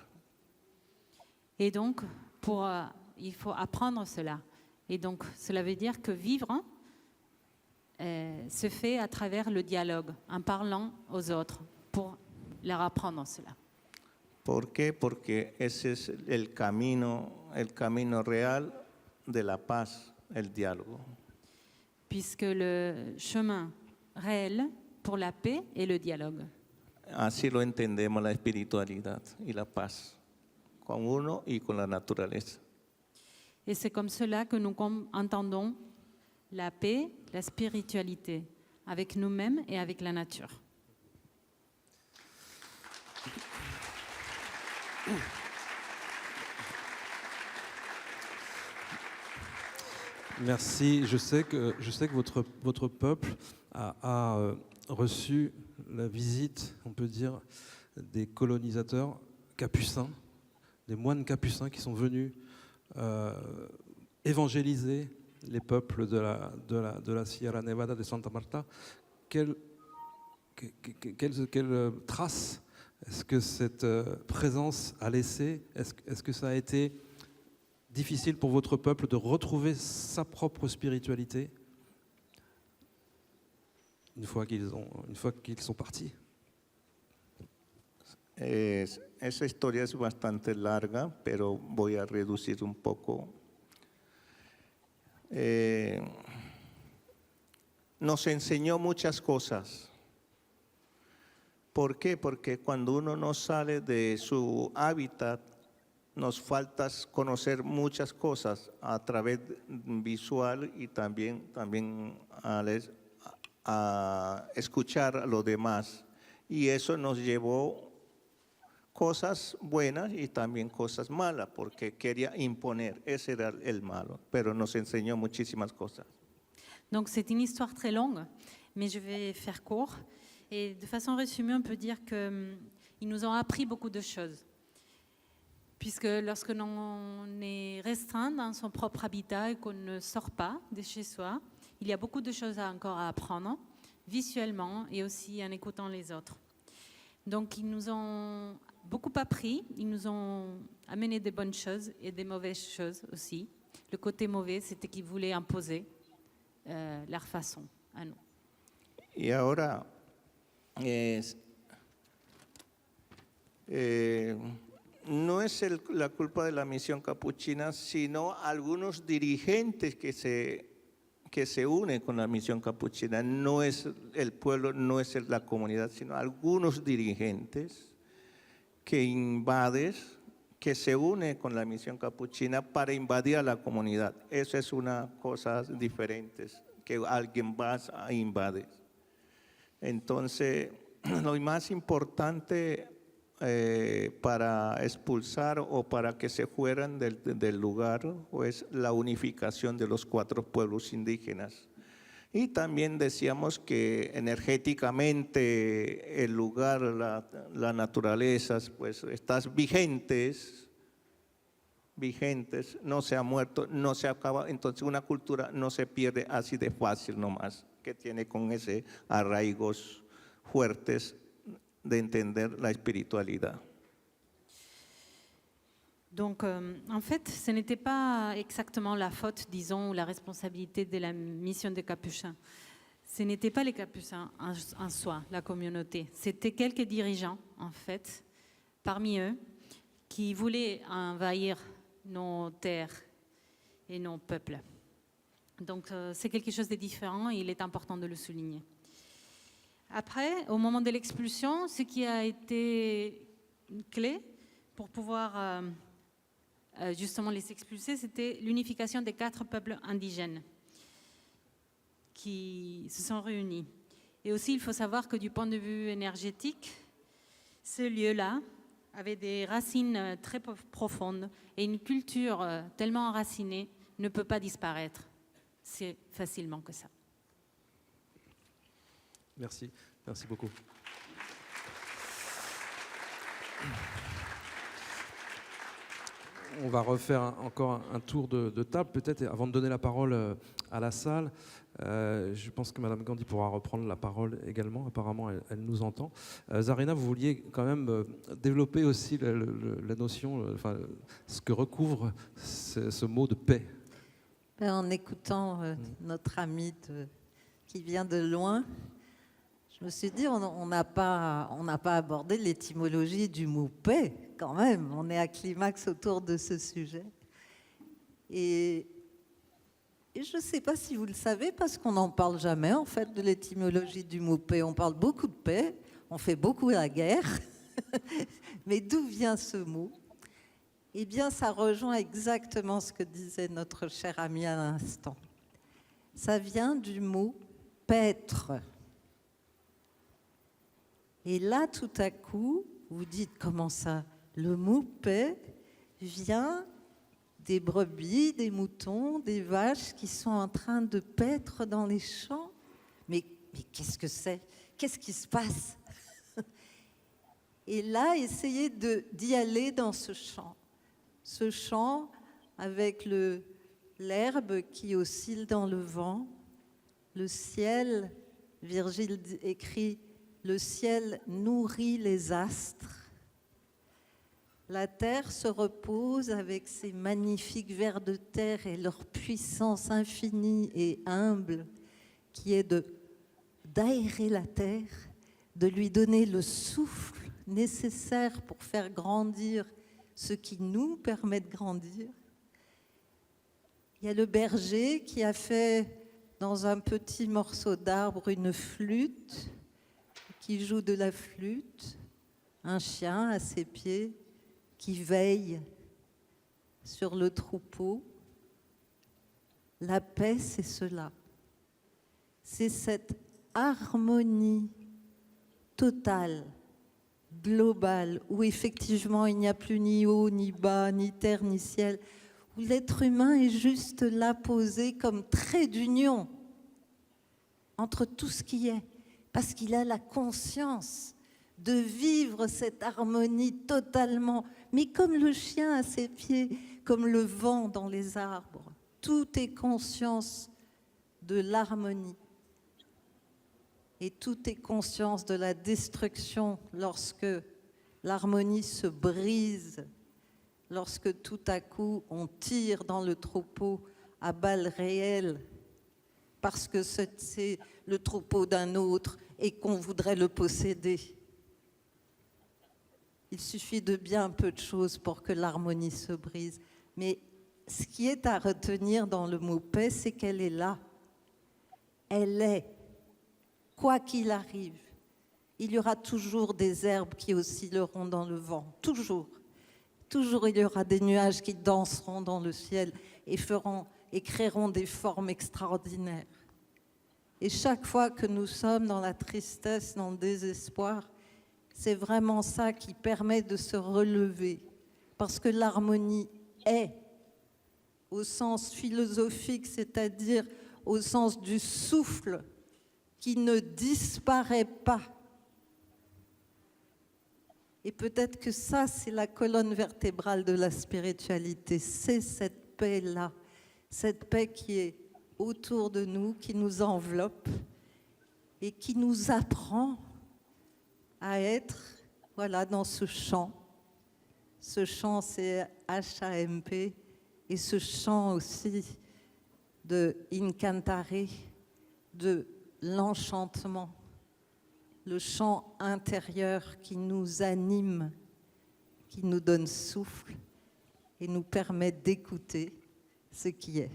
Et donc, il faut apprendre cela. Et donc, cela veut dire que vivre se fait à travers le dialogue, en parlant aux autres, pour leur apprendre cela. ¿Por qué? Porque ese es el camino real de la paz, el diálogo. Puisque le chemin réel pour la paix est le dialogue. Así lo entendemos la espiritualidad y la paz, con uno y con la naturaleza. Et c'est comme cela que nous entendons la paix, la spiritualité, avec nous-mêmes et avec la nature. Merci. Je sais que votre peuple a reçu la visite, on peut dire, des colonisateurs capucins, des moines capucins qui sont venus évangéliser les peuples de la Sierra Nevada de Santa Marta. Quelle trace est-ce que cette présence a laissé? Est-ce que ça a été difficile pour votre peuple de retrouver sa propre spiritualité une fois qu'ils sont partis? Esa historia es bastante larga, pero voy a reducir un poco. Nos enseñó muchas cosas. ¿Por qué? Porque cuando uno no sale de su hábitat, nos falta conocer muchas cosas a través visual y también a escuchar a los demás. Y eso nos llevó cosas buenas y también cosas malas, porque quería imponer, ese era el malo, pero nos enseñó muchísimas cosas. Donc c'est une histoire très longue, mais je vais faire court. Et de façon résumée, on peut dire qu'ils nous ont appris beaucoup de choses. Puisque lorsque l'on est restreint dans son propre habitat et qu'on ne sort pas de chez soi, il y a beaucoup de choses encore à apprendre, visuellement et aussi en écoutant les autres. Donc ils nous ont beaucoup appris, ils nous ont amené des bonnes choses et des mauvaises choses aussi. Le côté mauvais, c'était qu'ils voulaient imposer leur façon à nous. Y ahora, no es la culpa de la misión capuchina, sino algunos dirigentes que se unen con la misión capuchina. No es el pueblo, no es la comunidad, sino algunos dirigentes que invaden, que se unen con la misión capuchina para invadir a la comunidad. Eso es una cosa diferente, que alguien va a invadir. Entonces, lo más importante para expulsar o para que se fueran del lugar es la unificación de los 4 pueblos indígenas. Y también decíamos que energéticamente el lugar, la naturaleza, pues están vigentes, no se ha muerto, no se acaba. Entonces una cultura no se pierde así de fácil nomás, que tiene con ese arraigos fuertes de entender la espiritualidad. Donc, en fait, ce n'était pas exactement la faute, disons, ou la responsabilité de la mission des Capucins. Ce n'était pas les Capucins en soi, la communauté. C'était quelques dirigeants, en fait, parmi eux, qui voulaient envahir nos terres et nos peuples. Donc, c'est quelque chose de différent et il est important de le souligner. Après, au moment de l'expulsion, ce qui a été une clé pour pouvoir justement les expulser, c'était l'unification des 4 peuples indigènes qui se sont réunis. Et aussi, il faut savoir que du point de vue énergétique, ce lieu-là avait des racines très profondes et une culture tellement enracinée ne peut pas disparaître si facilement que ça. Merci beaucoup. On va refaire encore un tour de table, peut-être avant de donner la parole à la salle. Je pense que Madame Gandhi pourra reprendre la parole également. Apparemment, elle nous entend. Zarina, vous vouliez quand même développer aussi la notion, enfin, ce que recouvre ce mot de paix. En écoutant notre ami qui vient de loin, je me suis dit, on n'a pas abordé l'étymologie du mot paix, quand même. On est à climax autour de ce sujet. Et je ne sais pas si vous le savez, parce qu'on n'en parle jamais, en fait, de l'étymologie du mot paix. On parle beaucoup de paix, on fait beaucoup la guerre. Mais d'où vient ce mot? Eh bien, ça rejoint exactement ce que disait notre cher ami à l'instant. Ça vient du mot paître. Et là, tout à coup, vous dites, comment ça? Le mot paix vient des brebis, des moutons, des vaches qui sont en train de paître dans les champs. Mais qu'est-ce que c'est? Qu'est-ce qui se passe? Et là, essayez d'y aller dans ce champ. Ce champ avec l'herbe qui oscille dans le vent, le ciel, Virgile écrit, le ciel nourrit les astres. La terre se repose avec ses magnifiques vers de terre et leur puissance infinie et humble qui est d'aérer la terre, de lui donner le souffle nécessaire pour faire grandir ce qui nous permet de grandir. Il y a le berger qui a fait dans un petit morceau d'arbre une flûte, qui joue de la flûte, un chien à ses pieds qui veille sur le troupeau. La paix, c'est cela. C'est cette harmonie totale, globale, où effectivement il n'y a plus ni haut, ni bas, ni terre, ni ciel, où l'être humain est juste là posé comme trait d'union entre tout ce qui est, parce qu'il a la conscience de vivre cette harmonie totalement, mais comme le chien à ses pieds, comme le vent dans les arbres. Tout est conscience de l'harmonie. Et tout est conscience de la destruction lorsque l'harmonie se brise, lorsque tout à coup on tire dans le troupeau à balles réelles, parce que c'est le troupeau d'un autre et qu'on voudrait le posséder. Il suffit de bien peu de choses pour que l'harmonie se brise. Mais ce qui est à retenir dans le mot paix, c'est qu'elle est là. Elle est. Quoi qu'il arrive, il y aura toujours des herbes qui oscilleront dans le vent. Toujours. Toujours il y aura des nuages qui danseront dans le ciel et créeront des formes extraordinaires. Et chaque fois que nous sommes dans la tristesse, dans le désespoir, c'est vraiment ça qui permet de se relever. Parce que l'harmonie est, au sens philosophique, c'est-à-dire au sens du souffle qui ne disparaît pas. Et peut-être que ça, c'est la colonne vertébrale de la spiritualité. C'est cette paix-là, cette paix qui est autour de nous, qui nous enveloppe et qui nous apprend à être, voilà, dans ce chant. Ce chant, c'est H-A-M-P, et ce chant aussi de Incantare, de l'enchantement, le chant intérieur qui nous anime, qui nous donne souffle et nous permet d'écouter ce qui est.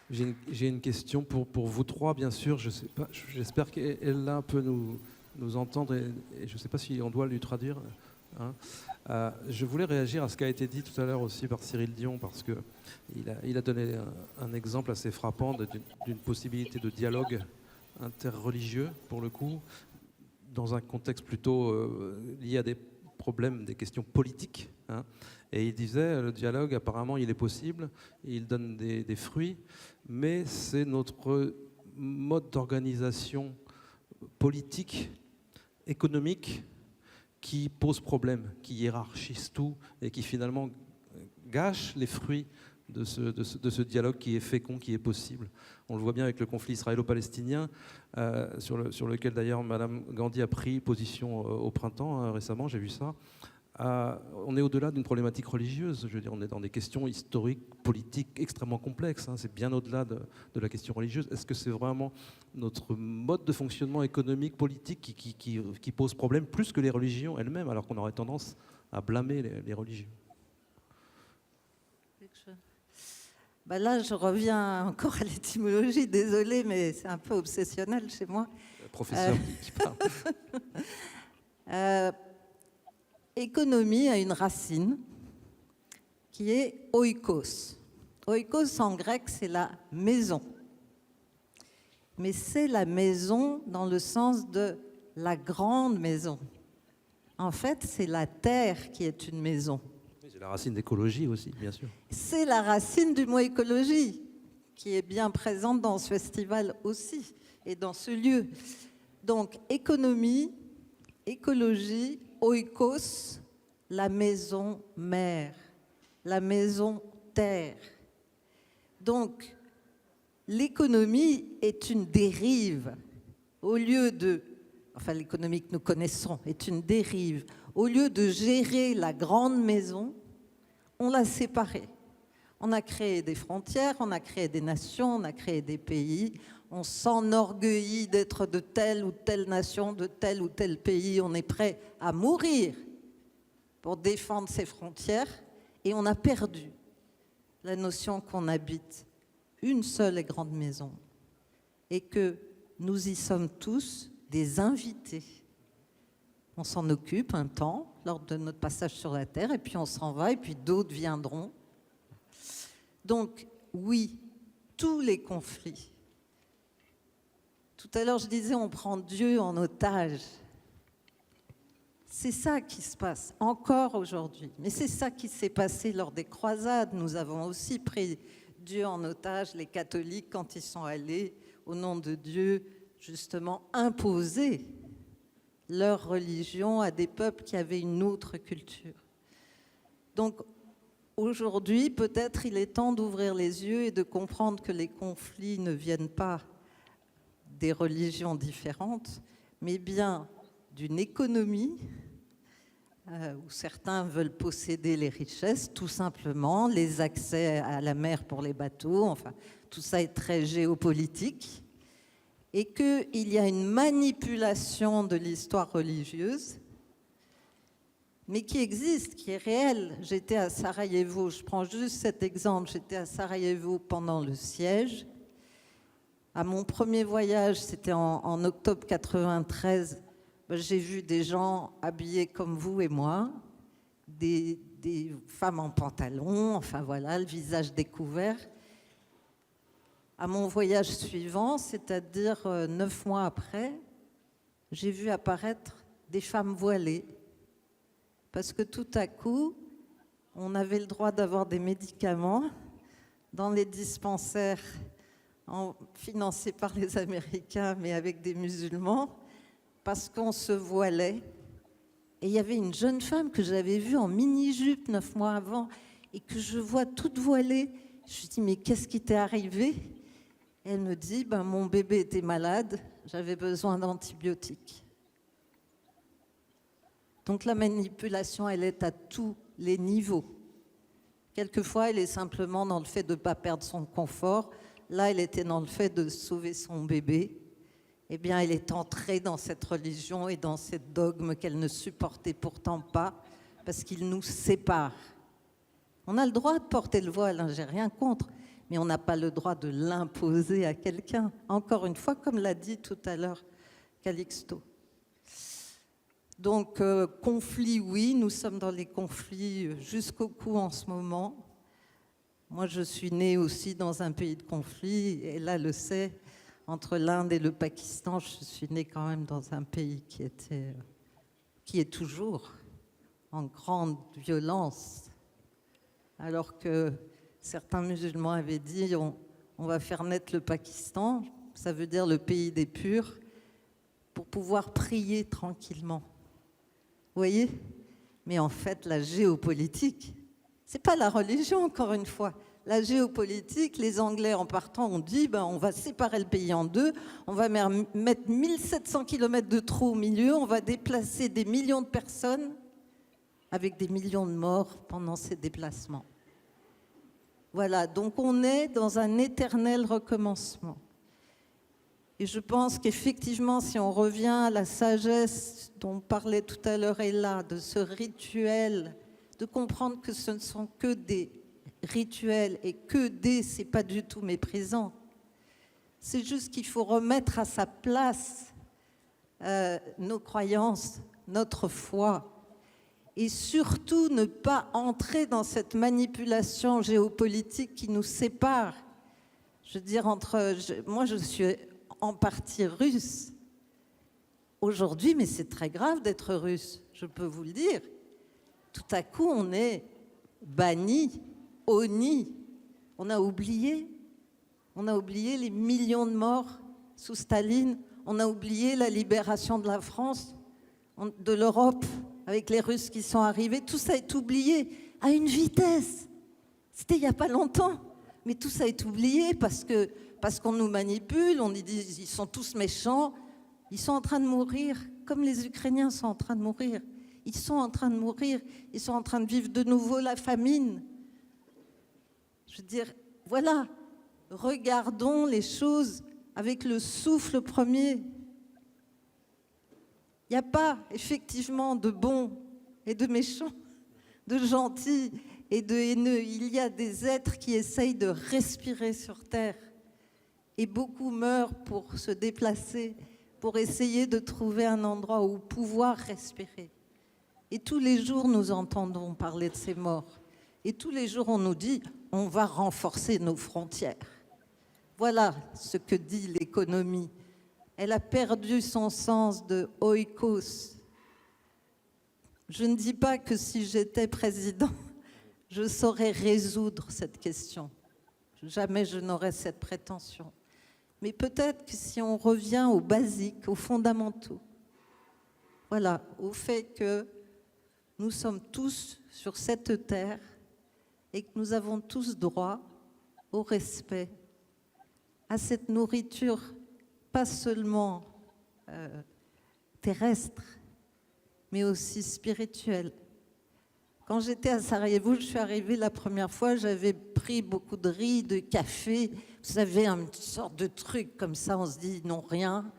J'ai une question pour vous trois, bien sûr. Je sais pas, j'espère qu'elle peut nous entendre et je ne sais pas si on doit lui traduire. Hein. Je voulais réagir à ce qui a été dit tout à l'heure aussi par Cyril Dion, parce qu'il a donné un exemple assez frappant d'une possibilité de dialogue interreligieux, pour le coup, dans un contexte plutôt lié à des problèmes, des questions politiques. Hein. Et il disait, le dialogue, apparemment, il est possible, il donne des fruits, mais c'est notre mode d'organisation politique, économique, qui pose problème, qui hiérarchise tout et qui finalement gâche les fruits de ce dialogue qui est fécond, qui est possible. On le voit bien avec le conflit israélo-palestinien, sur lequel d'ailleurs Madame Gandhi a pris position au printemps récemment, j'ai vu ça. On est au-delà d'une problématique religieuse, je veux dire, on est dans des questions historiques, politiques extrêmement complexes, c'est bien au-delà de la question religieuse. Est-ce que c'est vraiment notre mode de fonctionnement économique, politique qui pose problème plus que les religions elles-mêmes, alors qu'on aurait tendance à blâmer les religions? Là, je reviens encore à l'étymologie, désolée, mais c'est un peu obsessionnel chez moi. Le professeur qui parle. Économie a une racine qui est oikos. Oikos en grec, c'est la maison. Mais c'est la maison dans le sens de la grande maison. En fait, c'est la terre qui est une maison. C'est la racine d'écologie aussi, bien sûr. C'est la racine du mot écologie, qui est bien présente dans ce festival aussi, et dans ce lieu. Donc, économie, écologie, oikos, la maison mère, la maison terre. Donc, l'économie est une dérive. Au lieu de, enfin l'économie que nous connaissons est une dérive. Au lieu de gérer la grande maison, on l'a séparée. On a créé des frontières, on a créé des nations, on a créé des pays. On s'enorgueillit d'être de telle ou telle nation, de tel ou tel pays. On est prêt à mourir pour défendre ses frontières. Et on a perdu la notion qu'on habite une seule et grande maison. Et que nous y sommes tous des invités. On s'en occupe un temps lors de notre passage sur la Terre, et puis on s'en va, et puis d'autres viendront. Donc, oui, tous les conflits. Tout à l'heure, je disais, on prend Dieu en otage. C'est ça qui se passe encore aujourd'hui. Mais c'est ça qui s'est passé lors des croisades. Nous avons aussi pris Dieu en otage, les catholiques, quand ils sont allés, au nom de Dieu, justement, imposer leur religion à des peuples qui avaient une autre culture. Donc, aujourd'hui, peut-être il est temps d'ouvrir les yeux et de comprendre que les conflits ne viennent pas des religions différentes, mais bien d'une économie où certains veulent posséder les richesses, tout simplement, les accès à la mer pour les bateaux, enfin, tout ça est très géopolitique, et qu'il y a une manipulation de l'histoire religieuse, mais qui existe, qui est réelle. J'étais à Sarajevo, je prends juste cet exemple, j'étais à Sarajevo pendant le siège. À mon premier voyage, c'était en octobre 93, j'ai vu des gens habillés comme vous et moi, des femmes en pantalon, enfin voilà, le visage découvert. À mon voyage suivant, c'est-à-dire 9 mois après, j'ai vu apparaître des femmes voilées. Parce que tout à coup, on avait le droit d'avoir des médicaments dans les dispensaires financés par les Américains, mais avec des musulmans, parce qu'on se voilait. Et il y avait une jeune femme que j'avais vue en mini-jupe 9 mois avant, et que je vois toute voilée. Je lui dis, mais qu'est-ce qui t'est arrivé ? Elle me dit, mon bébé était malade, j'avais besoin d'antibiotiques. Donc la manipulation, elle est à tous les niveaux. Quelquefois, elle est simplement dans le fait de ne pas perdre son confort. Là, elle était dans le fait de sauver son bébé. Eh bien, elle est entrée dans cette religion et dans ce dogme qu'elle ne supportait pourtant pas, parce qu'il nous sépare. On a le droit de porter le voile, j'ai rien contre, mais on n'a pas le droit de l'imposer à quelqu'un. Encore une fois, comme l'a dit tout à l'heure Calixto. Donc, conflit, oui, nous sommes dans les conflits jusqu'au cou en ce moment. Moi, je suis née aussi dans un pays de conflit, et là, le sait, entre l'Inde et le Pakistan, je suis née quand même dans un pays qui est toujours en grande violence, alors que certains musulmans avaient dit on va faire naître le Pakistan, ça veut dire le pays des purs, pour pouvoir prier tranquillement. voyez? Mais en fait, la géopolitique, c'est pas la religion, encore une fois. La géopolitique, les Anglais, en partant, ont dit on va séparer le pays en deux, on va mettre 1700 km de trous au milieu, on va déplacer des millions de personnes avec des millions de morts pendant ces déplacements. Voilà, donc on est dans un éternel recommencement. Et je pense qu'effectivement, si on revient à la sagesse dont on parlait tout à l'heure et là, de ce rituel, de comprendre que ce ne sont que des rituels et c'est pas du tout méprisant. C'est juste qu'il faut remettre à sa place nos croyances, notre foi, et surtout ne pas entrer dans cette manipulation géopolitique qui nous sépare. Je veux dire, moi je suis en partie russe aujourd'hui, mais c'est très grave d'être russe, je peux vous le dire. Tout à coup, on est banni, honni. On a oublié les millions de morts sous Staline. On a oublié la libération de la France, de l'Europe, avec les Russes qui sont arrivés. Tout ça est oublié à une vitesse. C'était il n'y a pas longtemps. Mais tout ça est oublié parce qu'on nous manipule. On dit ils sont tous méchants. Ils sont en train de mourir, comme les Ukrainiens sont en train de mourir. Ils sont en train de mourir. Ils sont en train de vivre de nouveau la famine. Je veux dire, voilà, regardons les choses avec le souffle premier. Il n'y a pas effectivement de bons et de méchants, de gentils et de haineux. Il y a des êtres qui essayent de respirer sur Terre. Et beaucoup meurent pour se déplacer, pour essayer de trouver un endroit où pouvoir respirer. Et tous les jours, nous entendons parler de ces morts. Et tous les jours, on nous dit, on va renforcer nos frontières. Voilà ce que dit l'économie. Elle a perdu son sens de oikos. Je ne dis pas que si j'étais président, je saurais résoudre cette question. Jamais je n'aurais cette prétention. Mais peut-être que si on revient aux basiques, aux fondamentaux, voilà, au fait que nous sommes tous sur cette terre et que nous avons tous droit au respect, à cette nourriture, pas seulement terrestre, mais aussi spirituelle. Quand j'étais à Sarajevo, je suis arrivée la première fois, j'avais pris beaucoup de riz, de café, vous savez, une sorte de truc comme ça, on se dit non, rien.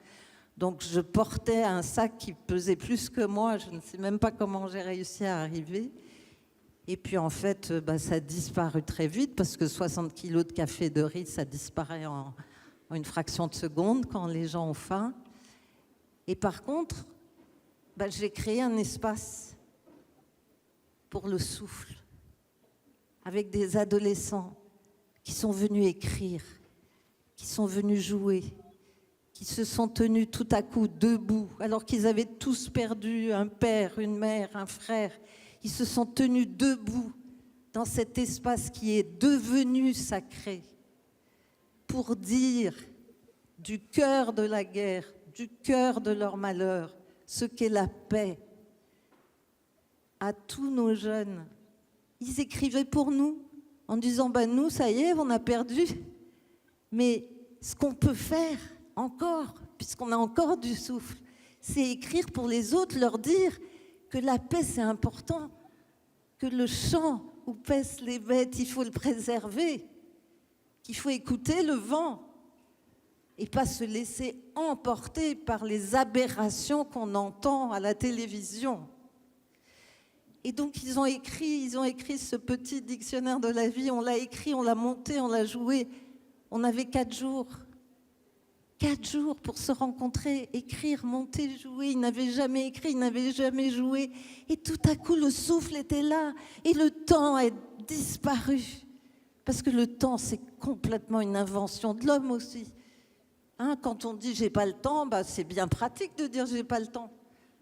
Donc je portais un sac qui pesait plus que moi, je ne sais même pas comment j'ai réussi à arriver. Et puis en fait, ça a disparu très vite parce que 60 kilos de café et de riz, ça disparaît en une fraction de seconde quand les gens ont faim. Et par contre, j'ai créé un espace pour le souffle, avec des adolescents qui sont venus écrire, qui sont venus jouer, qui se sont tenus tout à coup debout, alors qu'ils avaient tous perdu un père, une mère, un frère. Ils se sont tenus debout dans cet espace qui est devenu sacré pour dire du cœur de la guerre, du cœur de leur malheur, ce qu'est la paix. À tous nos jeunes, ils écrivaient pour nous en disant nous, ça y est, on a perdu. Mais ce qu'on peut faire encore, puisqu'on a encore du souffle, c'est écrire pour les autres, leur dire que la paix, c'est important, que le champ où paissent les bêtes, il faut le préserver, qu'il faut écouter le vent et pas se laisser emporter par les aberrations qu'on entend à la télévision. Et donc, ils ont écrit ce petit dictionnaire de la vie, on l'a écrit, on l'a monté, on l'a joué. On avait 4 jours. 4 jours pour se rencontrer, écrire, monter, jouer. Ils n'avaient jamais écrit, ils n'avaient jamais joué. Et tout à coup, le souffle était là. Et le temps a disparu. Parce que le temps, c'est complètement une invention de l'homme aussi. Quand on dit « j'ai pas le temps », c'est bien pratique de dire « j'ai pas le temps ».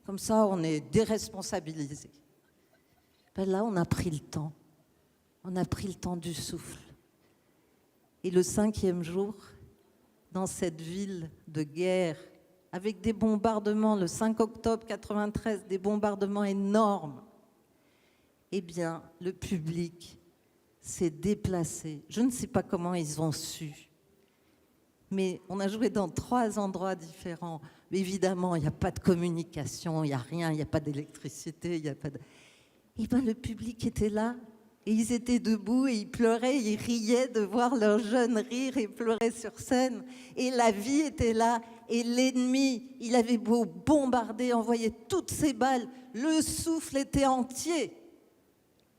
Comme ça, on est déresponsabilisé. Là, on a pris le temps. On a pris le temps du souffle. Et le 5e jour, dans cette ville de guerre, avec des bombardements, le 5 octobre 93, des bombardements énormes, eh bien, le public s'est déplacé. Je ne sais pas comment ils ont su, mais on a joué dans 3 endroits différents. Mais évidemment, il n'y a pas de communication, il n'y a rien, il n'y a pas d'électricité, il n'y a pas de... Eh bien, le public était là, et ils étaient debout, et ils pleuraient, ils riaient de voir leurs jeunes rire et pleurer sur scène. Et la vie était là, et l'ennemi, il avait beau bombarder, envoyer toutes ses balles, le souffle était entier.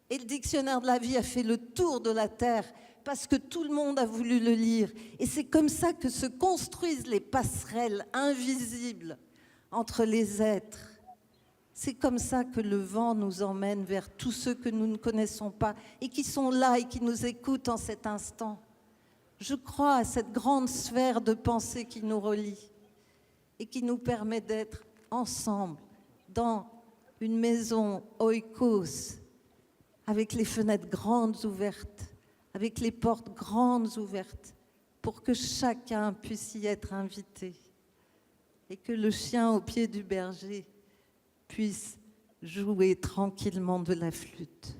Et le dictionnaire de la vie a fait le tour de la terre, parce que tout le monde a voulu le lire. Et c'est comme ça que se construisent les passerelles invisibles entre les êtres. C'est comme ça que le vent nous emmène vers tous ceux que nous ne connaissons pas et qui sont là et qui nous écoutent en cet instant. Je crois à cette grande sphère de pensée qui nous relie et qui nous permet d'être ensemble dans une maison oikos, avec les fenêtres grandes ouvertes, avec les portes grandes ouvertes, pour que chacun puisse y être invité et que le chien au pied du berger puisse jouer tranquillement de la flûte.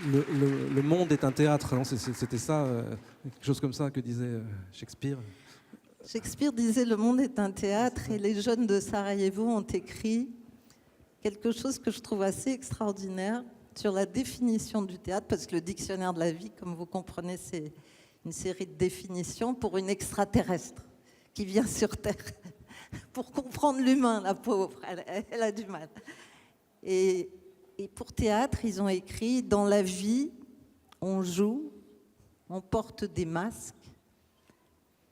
Le monde est un théâtre, non? C'était ça, quelque chose comme ça que disait Shakespeare. Shakespeare disait « Le monde est un théâtre » et les jeunes de Sarajevo ont écrit quelque chose que je trouve assez extraordinaire sur la définition du théâtre, parce que le dictionnaire de la vie, comme vous comprenez, c'est une série de définitions pour une extraterrestre qui vient sur Terre pour comprendre l'humain, la pauvre, elle a du mal. Et pour théâtre, ils ont écrit « Dans la vie, on joue, on porte des masques.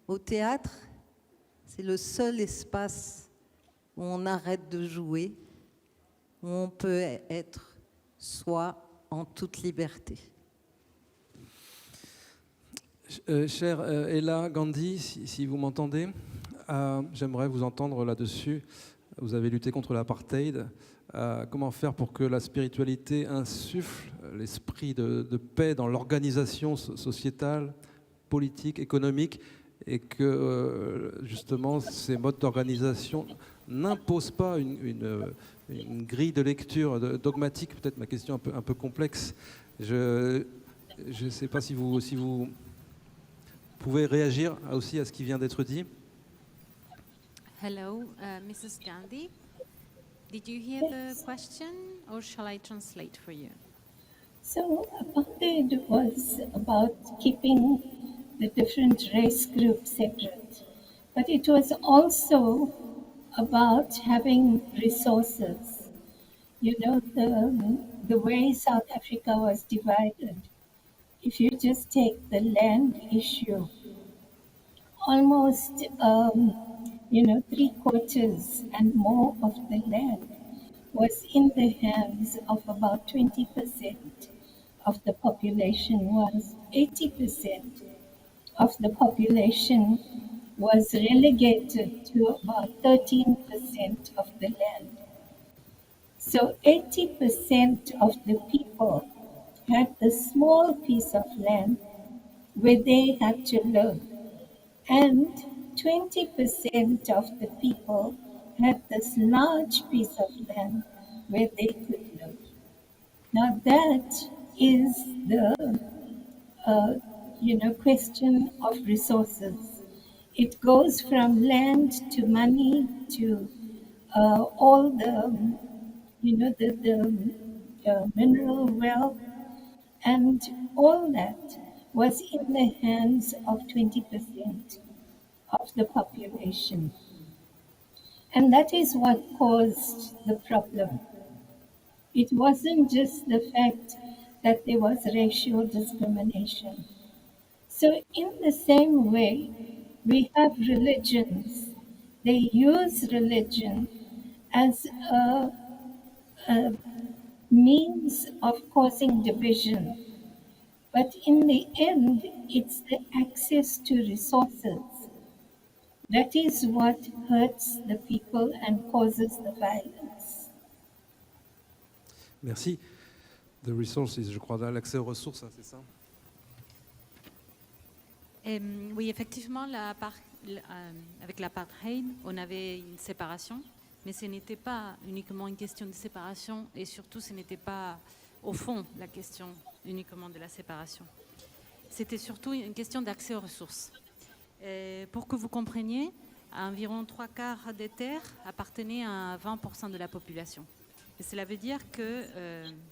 Au théâtre, c'est le seul espace où on arrête de jouer, où on peut être soi en toute liberté. » Chère Ella Gandhi, si vous m'entendez, j'aimerais vous entendre là-dessus. Vous avez lutté contre l'apartheid. Comment faire pour que la spiritualité insuffle l'esprit de paix dans l'organisation sociétale, politique, économique, et que justement ces modes d'organisation n'imposent pas une grille de lecture dogmatique. Peut-être ma question un peu complexe. Je ne sais pas si vous pouvez réagir aussi à ce qui vient d'être dit. Hello, Mrs. Gandhi. Did you hear the question, or shall I translate for you? So apartheid was about keeping the different race groups separate, but it was also about having resources. You know, the way South Africa was divided, if you just take the land issue, almost, 3/4 and more of the land was in the hands of about 20% of the population, was 80% of the population was relegated to about 13% of the land. So 80% of the people had the small piece of land where they had to live, and 20% of the people had this large piece of land where they could live. Now that is the question of resources. It goes from land to money to all the mineral wealth, and all that was in the hands of 20% of the population. And that is what caused the problem. It wasn't just the fact that there was racial discrimination. So in the same way, we have religions. They use religion as a means of causing division. But in the end, it's the access to resources. That is what hurts the people and causes the violence. Merci. The resources, je crois, l'accès aux ressources, hein, c'est ça? Oui, effectivement, avec l'apartheid, on avait une séparation, mais ce n'était pas uniquement une question de séparation et surtout ce n'était pas au fond la question uniquement de la séparation. C'était surtout une question d'accès aux ressources. Pour que vous compreniez, environ 3/4 des terres appartenaient à 20% de la population. Et cela veut dire que,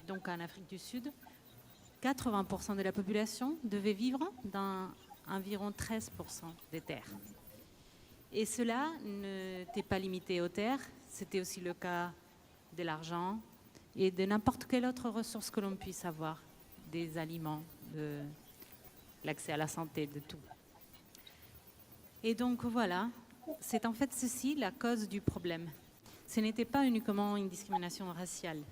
donc en Afrique du Sud, 80% de la population devait vivre dans environ 13% des terres. Et cela n'était pas limité aux terres, c'était aussi le cas de l'argent et de n'importe quelle autre ressource que l'on puisse avoir, des aliments, de l'accès à la santé, de tout. Et donc voilà, c'est en fait ceci la cause du problème. Ce n'était pas uniquement une discrimination raciale,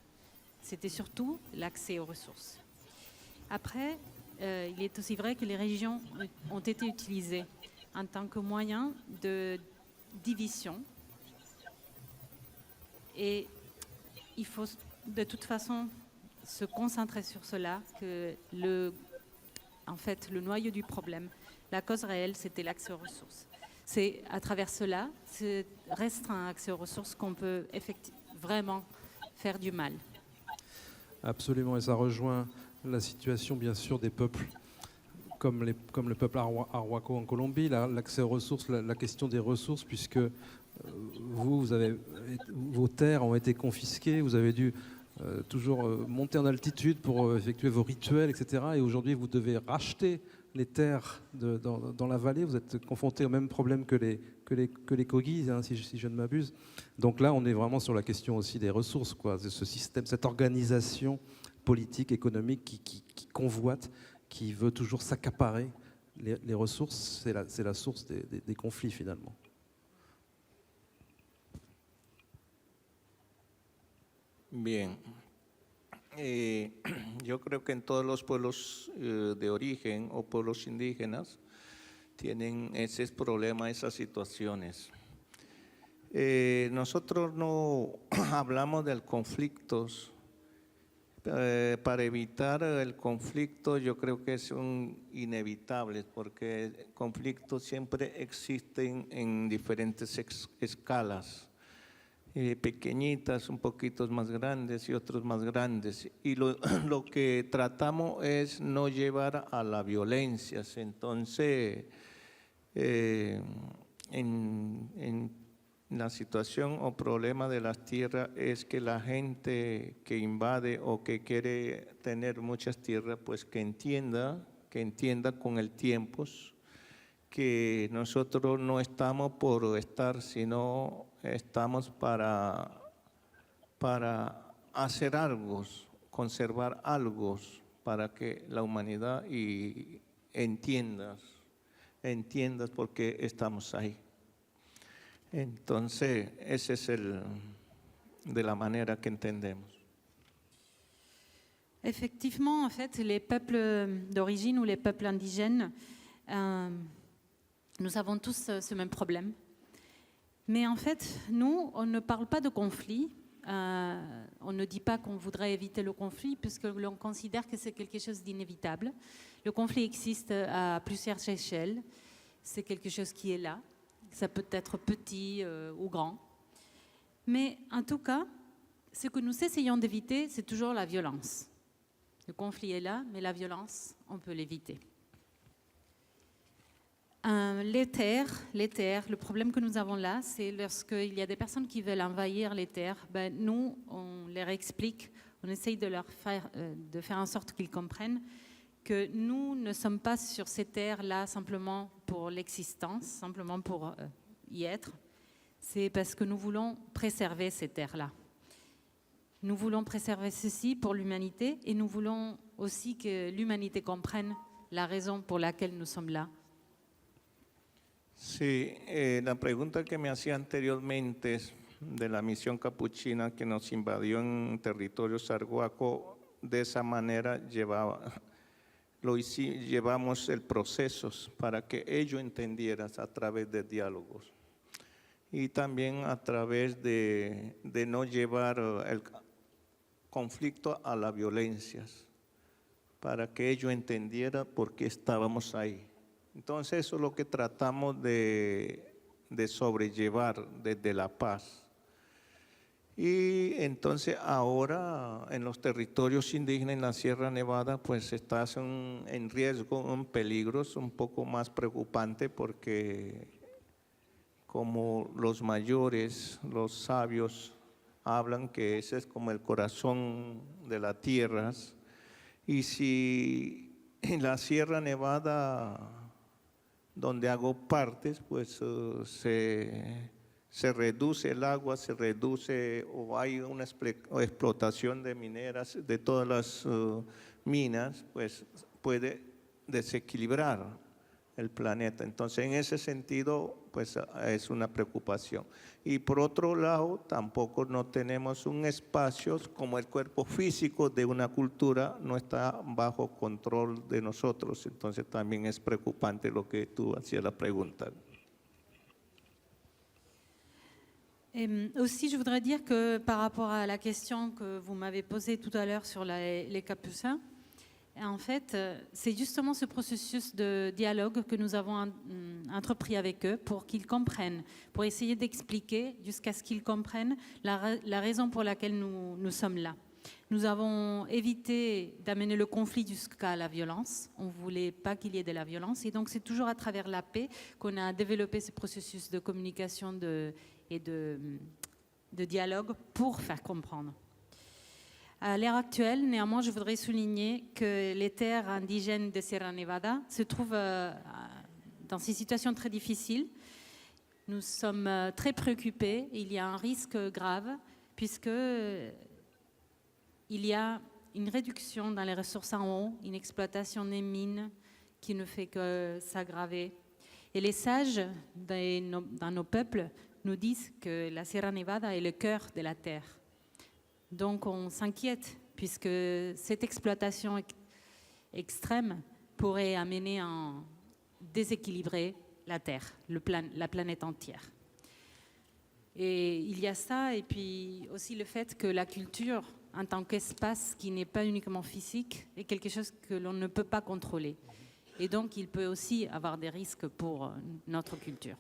c'était surtout l'accès aux ressources. Après, il est aussi vrai que les régions ont été utilisées en tant que moyen de division. Et il faut de toute façon se concentrer sur cela, que en fait, le noyau du problème, la cause réelle, c'était l'accès aux ressources. C'est à travers cela, ce restreint accès aux ressources qu'on peut vraiment faire du mal. Absolument, et ça rejoint la situation bien sûr des peuples comme le peuple Arhuaco en Colombie, l'accès aux ressources, la question des ressources, puisque vos terres ont été confisquées, vous avez dû toujours monter en altitude pour effectuer vos rituels, etc. Et aujourd'hui, vous devez racheter les terres dans la vallée. Vous êtes confrontés au même problème que les Kogis, hein, si je ne m'abuse. Donc là, on est vraiment sur la question aussi des ressources, quoi. Ce système, cette organisation politique, économique qui convoite, qui veut toujours s'accaparer les ressources, c'est la source des conflits finalement. Bien, yo creo que en todos los pueblos de origen o pueblos indígenas tienen ese problema, esas situaciones. Nosotros no hablamos del conflictos. Para evitar el conflicto yo creo que son inevitables porque conflictos siempre existen en diferentes escalas. Pequeñitas, un poquito más grandes y otros más grandes. Y lo que tratamos es no llevar a la violencia. Entonces, en la situación o problema de las tierras es que la gente que invade o que quiere tener muchas tierras, pues que entienda con el tiempo que nosotros no estamos por estar, sino estamos para hacer algo, conservar algo, para que la humanidad entiendas por qué estamos ahí. Entonces, ese es de la manera que entendemos. Effectivement, en fait, les peuples d'origine ou les peuples indigènes, nous avons tous ce même problème. Mais en fait, nous, on ne parle pas de conflit. On ne dit pas qu'on voudrait éviter le conflit puisque l'on considère que c'est quelque chose d'inévitable. Le conflit existe à plusieurs échelles. C'est quelque chose qui est là. Ça peut être petit ou grand. Mais en tout cas, ce que nous essayons d'éviter, c'est toujours la violence. Le conflit est là, mais la violence, on peut l'éviter. Les terres, le problème que nous avons là, c'est lorsqu'il y a des personnes qui veulent envahir les terres, nous, on leur explique, on essaye de faire en sorte qu'ils comprennent que nous ne sommes pas sur ces terres-là simplement pour l'existence, simplement pour y être. C'est parce que nous voulons préserver ces terres-là. Nous voulons préserver ceci pour l'humanité et nous voulons aussi que l'humanité comprenne la raison pour laquelle nous sommes là. Sí, la pregunta que me hacía anteriormente de la misión capuchina que nos invadió en territorios arhuaco, de esa manera llevamos el proceso para que ellos entendieran a través de diálogos y también a través de no llevar el conflicto a la violencia, para que ellos entendieran por qué estábamos ahí. Entonces eso es lo que tratamos de sobrellevar desde La Paz. Y entonces ahora en los territorios indígenas en la Sierra Nevada pues estás en riesgo, en peligros un poco más preocupante porque como los mayores, los sabios hablan que ese es como el corazón de las tierras y si en la Sierra Nevada donde hago partes pues se reduce el agua, se reduce o hay una explotación de mineras, de todas las minas, pues puede desequilibrar el planeta. Entonces, en ese sentido, pues es una preocupación. Y por otro lado, tampoco no tenemos un espacio como el cuerpo físico de una cultura no está bajo control de nosotros. Entonces, también es preocupante lo que tú hacías la pregunta. Aussi, je voudrais dire que par rapport à la question que vous m'avez posée tout à l'heure sur les Capucins, en fait, c'est justement ce processus de dialogue que nous avons entrepris avec eux pour qu'ils comprennent, pour essayer d'expliquer jusqu'à ce qu'ils comprennent la raison pour laquelle nous sommes là. Nous avons évité d'amener le conflit jusqu'à la violence. On ne voulait pas qu'il y ait de la violence. Et donc, c'est toujours à travers la paix qu'on a développé ce processus de communication et de dialogue pour faire comprendre. À l'heure actuelle, néanmoins, je voudrais souligner que les terres indigènes de Sierra Nevada se trouvent dans ces situations très difficiles. Nous sommes très préoccupés. Il y a un risque grave puisque il y a une réduction dans les ressources en eau, une exploitation des mines qui ne fait que s'aggraver. Et les sages dans nos peuples nous disent que la Sierra Nevada est le cœur de la terre. Donc on s'inquiète puisque cette exploitation extrême pourrait amener à déséquilibrer la Terre, la planète entière. Et il y a ça, et puis aussi le fait que la culture, en tant qu'espace qui n'est pas uniquement physique, est quelque chose que l'on ne peut pas contrôler. Et donc il peut aussi avoir des risques pour notre culture.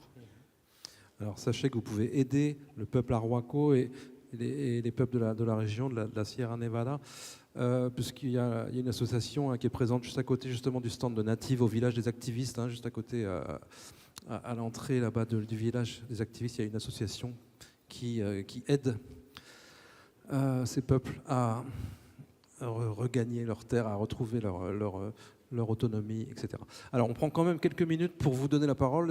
Alors sachez que vous pouvez aider le peuple arhuaco et les peuples de la région, de la Sierra Nevada, puisqu'il y a une association qui est présente juste à côté justement du stand de Native au village des activistes, juste à côté à l'entrée là-bas du village des activistes, il y a une association qui aide ces peuples à regagner leurs terres, à retrouver leur autonomie, etc. Alors on prend quand même quelques minutes pour vous donner la parole.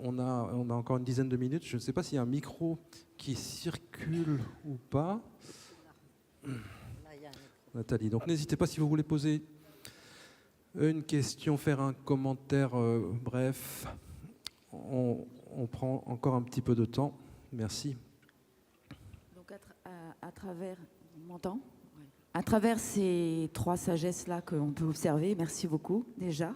On a encore une dizaine de minutes. Je ne sais pas s'il y a un micro qui circule ou pas. Nathalie, donc n'hésitez pas si vous voulez poser une question, faire un commentaire bref. On prend encore un petit peu de temps. Merci. Donc à travers, on m'entend ? À travers ces trois sagesses-là qu'on peut observer, merci beaucoup déjà.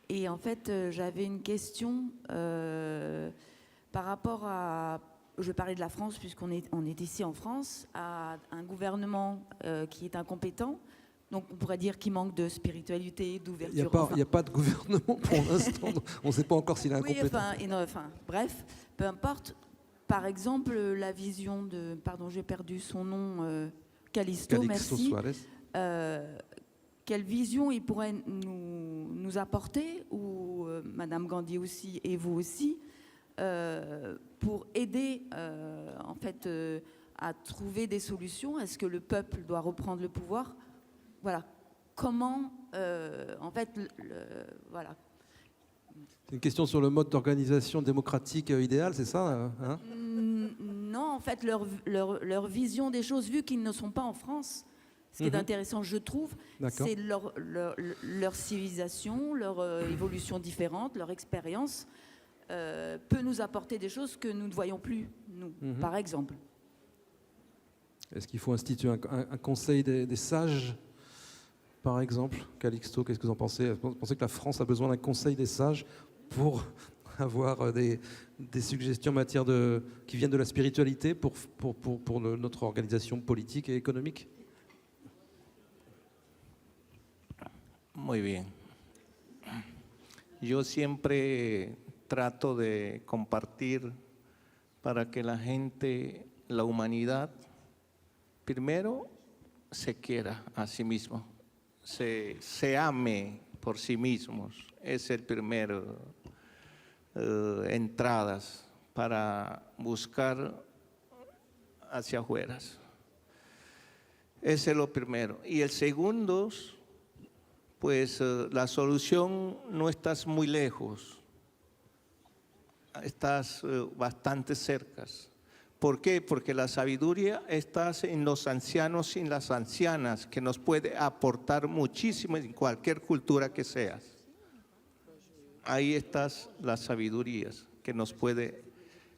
Et en fait, j'avais une question par rapport à, je vais parler de la France puisqu'on est ici en France, à un gouvernement qui est incompétent. Donc on pourrait dire qu'il manque de spiritualité, d'ouverture. Il n'y a pas de gouvernement pour l'instant. On ne sait pas encore s'il est incompétent. Oui, bref, peu importe. Par exemple, la vision de, pardon, j'ai perdu son nom. Calixto, merci. Quelle vision il pourrait nous apporter, ou Madame Gandhi aussi, et vous aussi, pour aider en fait à trouver des solutions? Est-ce que le peuple doit reprendre le pouvoir? Voilà. Comment, en fait, voilà. C'est une question sur le mode d'organisation démocratique idéal, c'est ça hein? Non, en fait, leur vision des choses, vu qu'ils ne sont pas en France, ce qui est intéressant, je trouve, c'est leur civilisation, leur évolution différente, leur expérience peut nous apporter des choses que nous ne voyons plus, nous, par exemple. Est-ce qu'il faut instituer un conseil des sages, par exemple? Calixto, qu'est-ce que vous en pensez? Vous pensez que la France a besoin d'un conseil des sages pour avoir des suggestions en matière qui viennent de la spiritualité pour notre organisation politique et économique? Muy bien. Yo siempre trato de compartir para que la gente, la humanidad, primero se quiera a sí mismo, se ame por sí mismos. Es el primer entradas para buscar hacia afuera. Ese es lo primero. Y el segundo, pues la solución no estás muy lejos, estás bastante cerca. ¿Por qué? Porque la sabiduría está en los ancianos y en las ancianas, que nos puede aportar muchísimo en cualquier cultura que seas. Ahí estás las sabidurías que nos puede,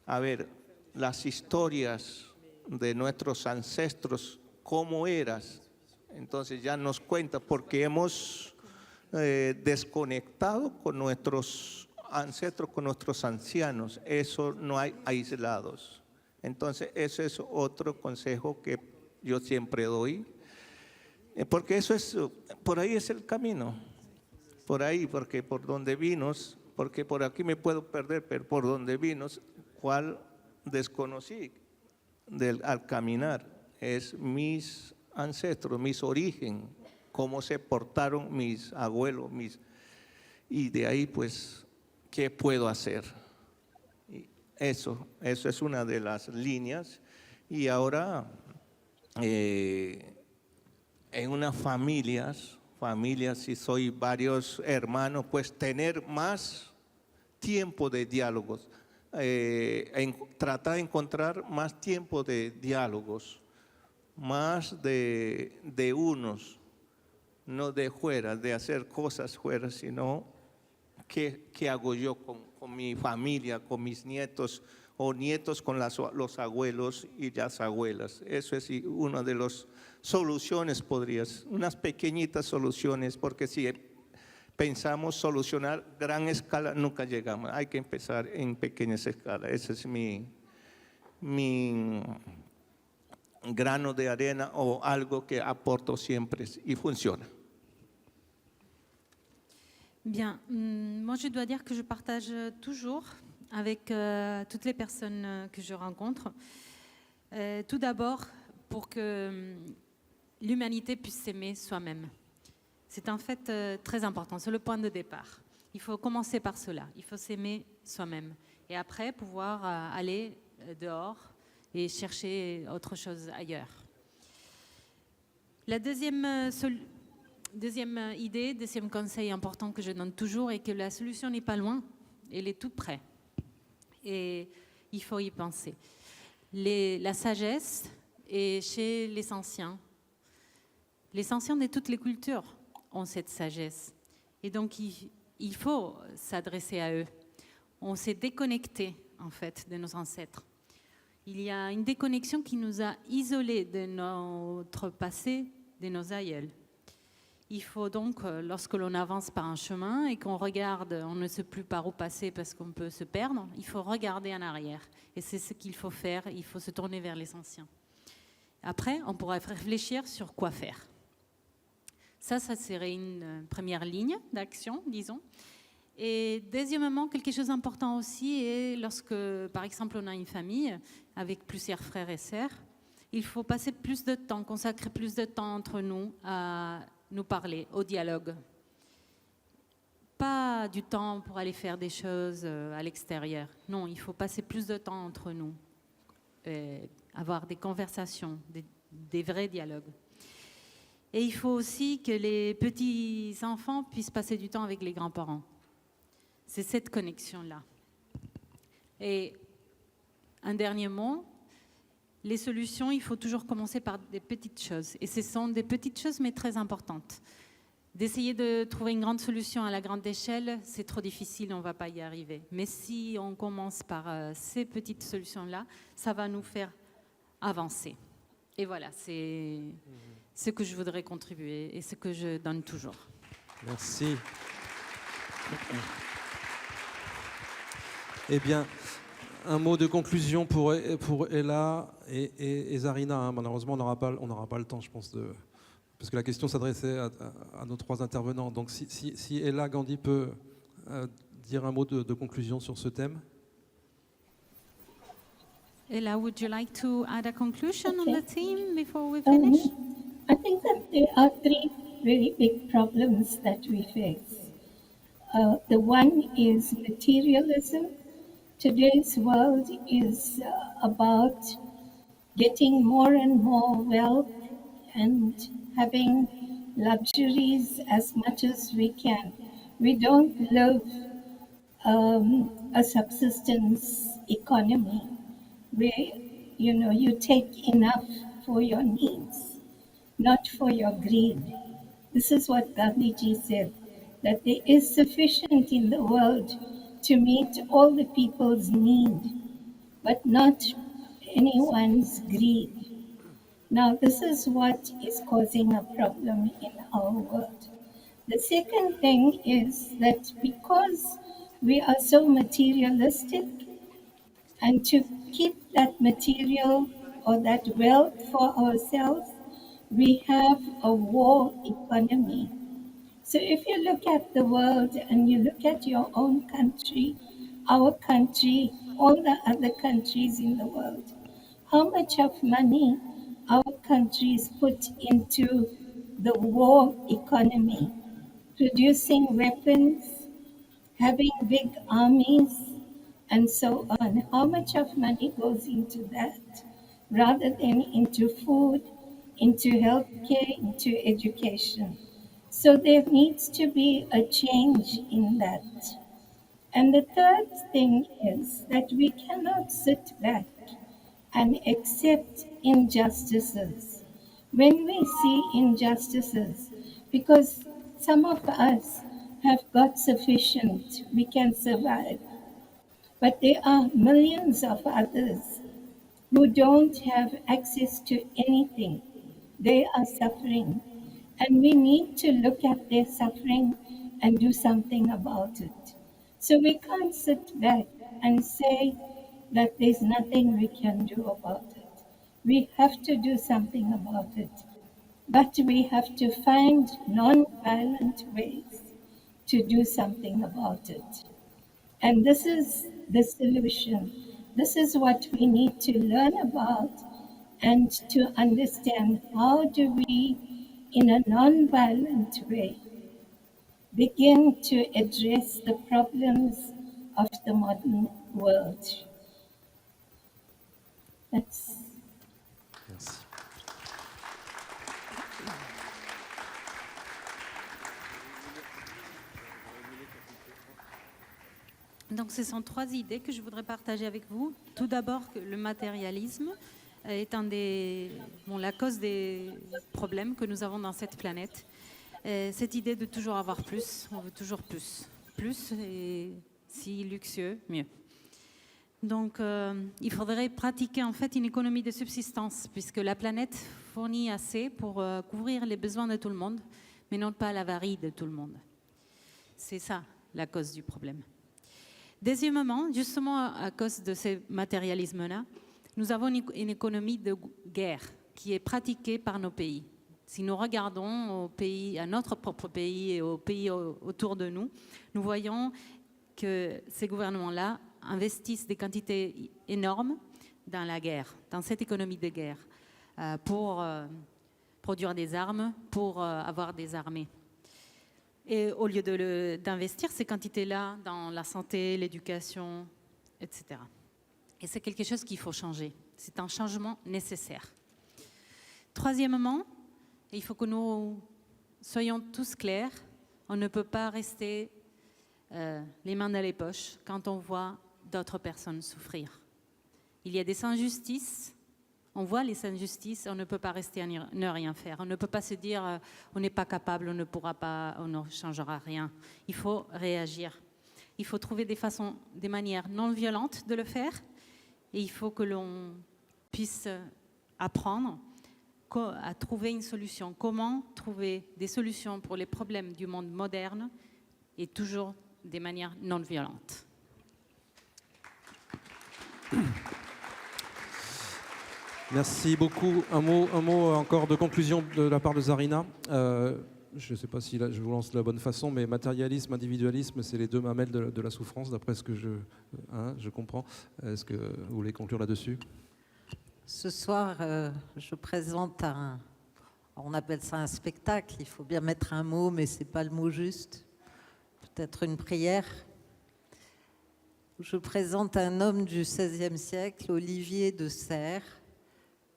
a ver, las historias de nuestros ancestros, cómo eras. Entonces ya nos cuenta, porque hemos desconectado con nuestros ancestros, con nuestros ancianos. Eso no hay aislados. Entonces ese es otro consejo que yo siempre doy, porque eso es, por ahí es el camino, por ahí, porque por donde vinos, porque por aquí me puedo perder, pero por donde vinos, cuál desconocí al caminar, es mis ancestros, mis orígenes, cómo se portaron mis abuelos, y de ahí pues, ¿qué puedo hacer? Eso es una de las líneas. Y ahora, en unas familias, si soy varios hermanos, pues tener más tiempo de diálogos, tratar de encontrar más tiempo de diálogos, más de unos, no de fuera, de hacer cosas fuera, sino ¿qué hago yo con mi familia, con mis nietos, o nietos con los abuelos y las abuelas? Eso es una de las soluciones, unas pequeñitas soluciones, porque si pensamos solucionar gran escala, nunca llegamos. Hay que empezar en pequeñas escalas. Ese es mi grano de arena, o algo que aporto siempre y funciona. Bien, moi je dois dire que je partage toujours avec toutes les personnes que je rencontre. Tout d'abord, pour que l'humanité puisse s'aimer soi-même. C'est en fait très important, c'est le point de départ. Il faut commencer par cela, il faut s'aimer soi-même. Et après, pouvoir aller dehors et chercher autre chose ailleurs. La deuxième idée, deuxième conseil important que je donne toujours est que la solution n'est pas loin, elle est tout près. Et il faut y penser. La sagesse est chez les anciens. Les anciens de toutes les cultures ont cette sagesse. Et donc, il faut s'adresser à eux. On s'est déconnecté, en fait, de nos ancêtres. Il y a une déconnexion qui nous a isolés de notre passé, de nos aïeuls. Il faut donc, lorsque l'on avance par un chemin et qu'on regarde, on ne sait plus par où passer parce qu'on peut se perdre, il faut regarder en arrière. Et c'est ce qu'il faut faire, il faut se tourner vers les anciens. Après, on pourrait réfléchir sur quoi faire. Ça serait une première ligne d'action, disons. Et deuxièmement, quelque chose d'important aussi est lorsque, par exemple, on a une famille avec plusieurs frères et sœurs, il faut passer plus de temps, consacrer plus de temps entre nous à nous parler, au dialogue. Pas du temps pour aller faire des choses à l'extérieur. Non, il faut passer plus de temps entre nous, avoir des conversations, des vrais dialogues. Et il faut aussi que les petits-enfants puissent passer du temps avec les grands-parents. C'est cette connexion-là. Et un dernier mot, les solutions, il faut toujours commencer par des petites choses. Et ce sont des petites choses, mais très importantes. D'essayer de trouver une grande solution à la grande échelle, c'est trop difficile, on ne va pas y arriver. Mais si on commence par ces petites solutions-là, ça va nous faire avancer. Et voilà, c'est ce que je voudrais contribuer et ce que je donne toujours. Merci. Eh bien, un mot de conclusion pour Ella et Zarina. Hein. Malheureusement, on n'aura pas le temps, je pense, parce que la question s'adressait à nos trois intervenants. Donc, si Ella Gandhi peut dire un mot de conclusion sur ce thème? Ella, would you like to add a conclusion on Okay. the theme before we finish? I think that there are three very big problems that we face. The one is materialism. Today's world is about getting more and more wealth and having luxuries as much as we can. We don't live a subsistence economy where you take enough for your needs, not for your greed. This is what Gandhiji said, that there is sufficient in the world to meet all the people's need, but not anyone's greed. Now, this is what is causing a problem in our world. The second thing is that because we are so materialistic, and to keep that material or that wealth for ourselves, we have a war economy. So if you look at the world and you look at your own country, our country, all the other countries in the world, how much of money our countries put into the war economy, producing weapons, having big armies, and so on. How much of money goes into that rather than into food, into healthcare, into education? So there needs to be a change in that. And the third thing is that we cannot sit back and accept injustices. When we see injustices, because some of us have got sufficient, we can survive. But there are millions of others who don't have access to anything. They are suffering. And we need to look at their suffering and do something about it. So we can't sit back and say that there's nothing we can do about it. We have to do something about it. But we have to find non-violent ways to do something about it. And this is the solution. This is what we need to learn about and to understand how do we, in a non-violent way, begin to address the problems of the modern world. That's Merci. Donc, ce sont trois idées que je voudrais partager avec vous. Tout d'abord, que le matérialisme est la cause des problèmes que nous avons dans cette planète. Cette idée de toujours avoir plus, on veut toujours plus. Plus, et si luxueux, mieux. Donc, il faudrait pratiquer en fait une économie de subsistance, puisque la planète fournit assez pour couvrir les besoins de tout le monde, mais non pas l'avarie de tout le monde. C'est ça la cause du problème. Deuxièmement, justement à cause de ce matérialisme-là, nous avons une économie de guerre qui est pratiquée par nos pays. Si nous regardons à notre propre pays et aux pays autour de nous, nous voyons que ces gouvernements-là investissent des quantités énormes dans la guerre, dans cette économie de guerre, pour produire des armes, pour avoir des armées. Et au lieu d'investir ces quantités-là dans la santé, l'éducation, etc. Et c'est quelque chose qu'il faut changer. C'est un changement nécessaire. Troisièmement, il faut que nous soyons tous clairs. On ne peut pas rester les mains dans les poches quand on voit d'autres personnes souffrir. Il y a des injustices. On voit les injustices, on ne peut pas rester à ne rien faire. On ne peut pas se dire on n'est pas capable, on ne pourra pas, on ne changera rien. Il faut réagir. Il faut trouver des manières non violentes de le faire. Et il faut que l'on puisse apprendre à trouver une solution. Comment trouver des solutions pour les problèmes du monde moderne et toujours des manières non violentes. Merci beaucoup. Un mot encore de conclusion de la part de Zarina. je ne sais pas si là, je vous lance de la bonne façon, mais matérialisme, individualisme, c'est les deux mamelles de la souffrance, d'après ce que je comprends. Est-ce que vous voulez conclure là-dessus? Ce soir, je présente on appelle ça un spectacle, il faut bien mettre un mot, mais ce n'est pas le mot juste. Peut-être une prière. Je présente un homme du XVIe siècle, Olivier de Serres,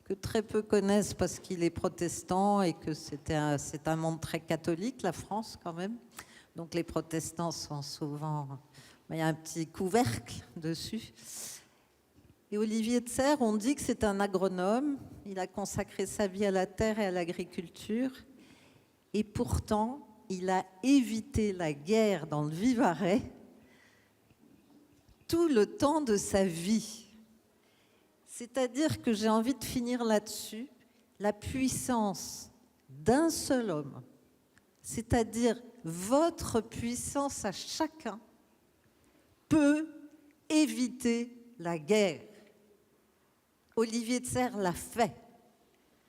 que très peu connaissent parce qu'il est protestant et que c'est un monde très catholique, la France quand même. Donc les protestants sont souvent... Il y a un petit couvercle dessus. Et Olivier de Serres, on dit que c'est un agronome. Il a consacré sa vie à la terre et à l'agriculture. Et pourtant, il a évité la guerre dans le Vivarais tout le temps de sa vie. C'est-à-dire que j'ai envie de finir là-dessus, la puissance d'un seul homme, c'est-à-dire votre puissance à chacun, peut éviter la guerre. Olivier de Serres l'a fait,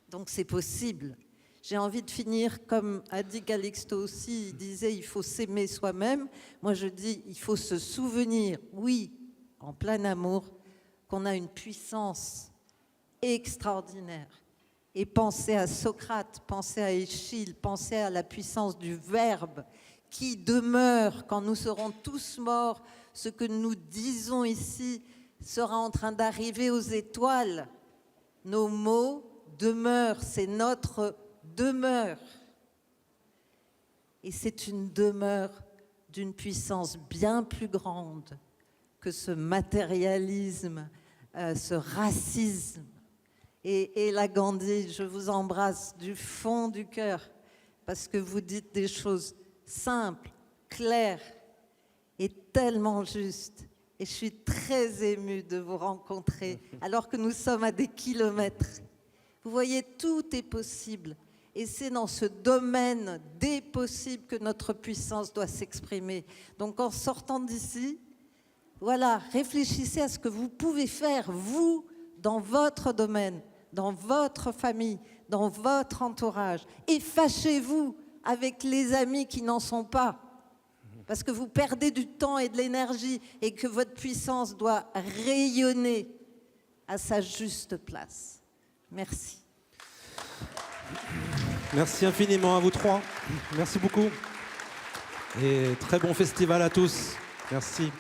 donc c'est possible. J'ai envie de finir comme a dit Calixto aussi, il disait il faut s'aimer soi-même. Moi je dis il faut se souvenir, oui, en plein amour, qu'on a une puissance extraordinaire. Et pensez à Socrate, pensez à Échille, pensez à la puissance du verbe qui demeure quand nous serons tous morts. Ce que nous disons ici sera en train d'arriver aux étoiles. Nos mots demeurent, c'est notre demeure. Et c'est une demeure d'une puissance bien plus grande que ce matérialisme, ce racisme. Et la Gandhi, je vous embrasse du fond du cœur parce que vous dites des choses simples, claires et tellement justes. Et je suis très émue de vous rencontrer alors que nous sommes à des kilomètres. Vous voyez, tout est possible. Et c'est dans ce domaine des possibles que notre puissance doit s'exprimer. Donc en sortant d'ici, voilà, réfléchissez à ce que vous pouvez faire, vous, dans votre domaine, dans votre famille, dans votre entourage. Et fâchez-vous avec les amis qui n'en sont pas. Parce que vous perdez du temps et de l'énergie et que votre puissance doit rayonner à sa juste place. Merci. Merci infiniment à vous trois. Merci beaucoup. Et très bon festival à tous. Merci.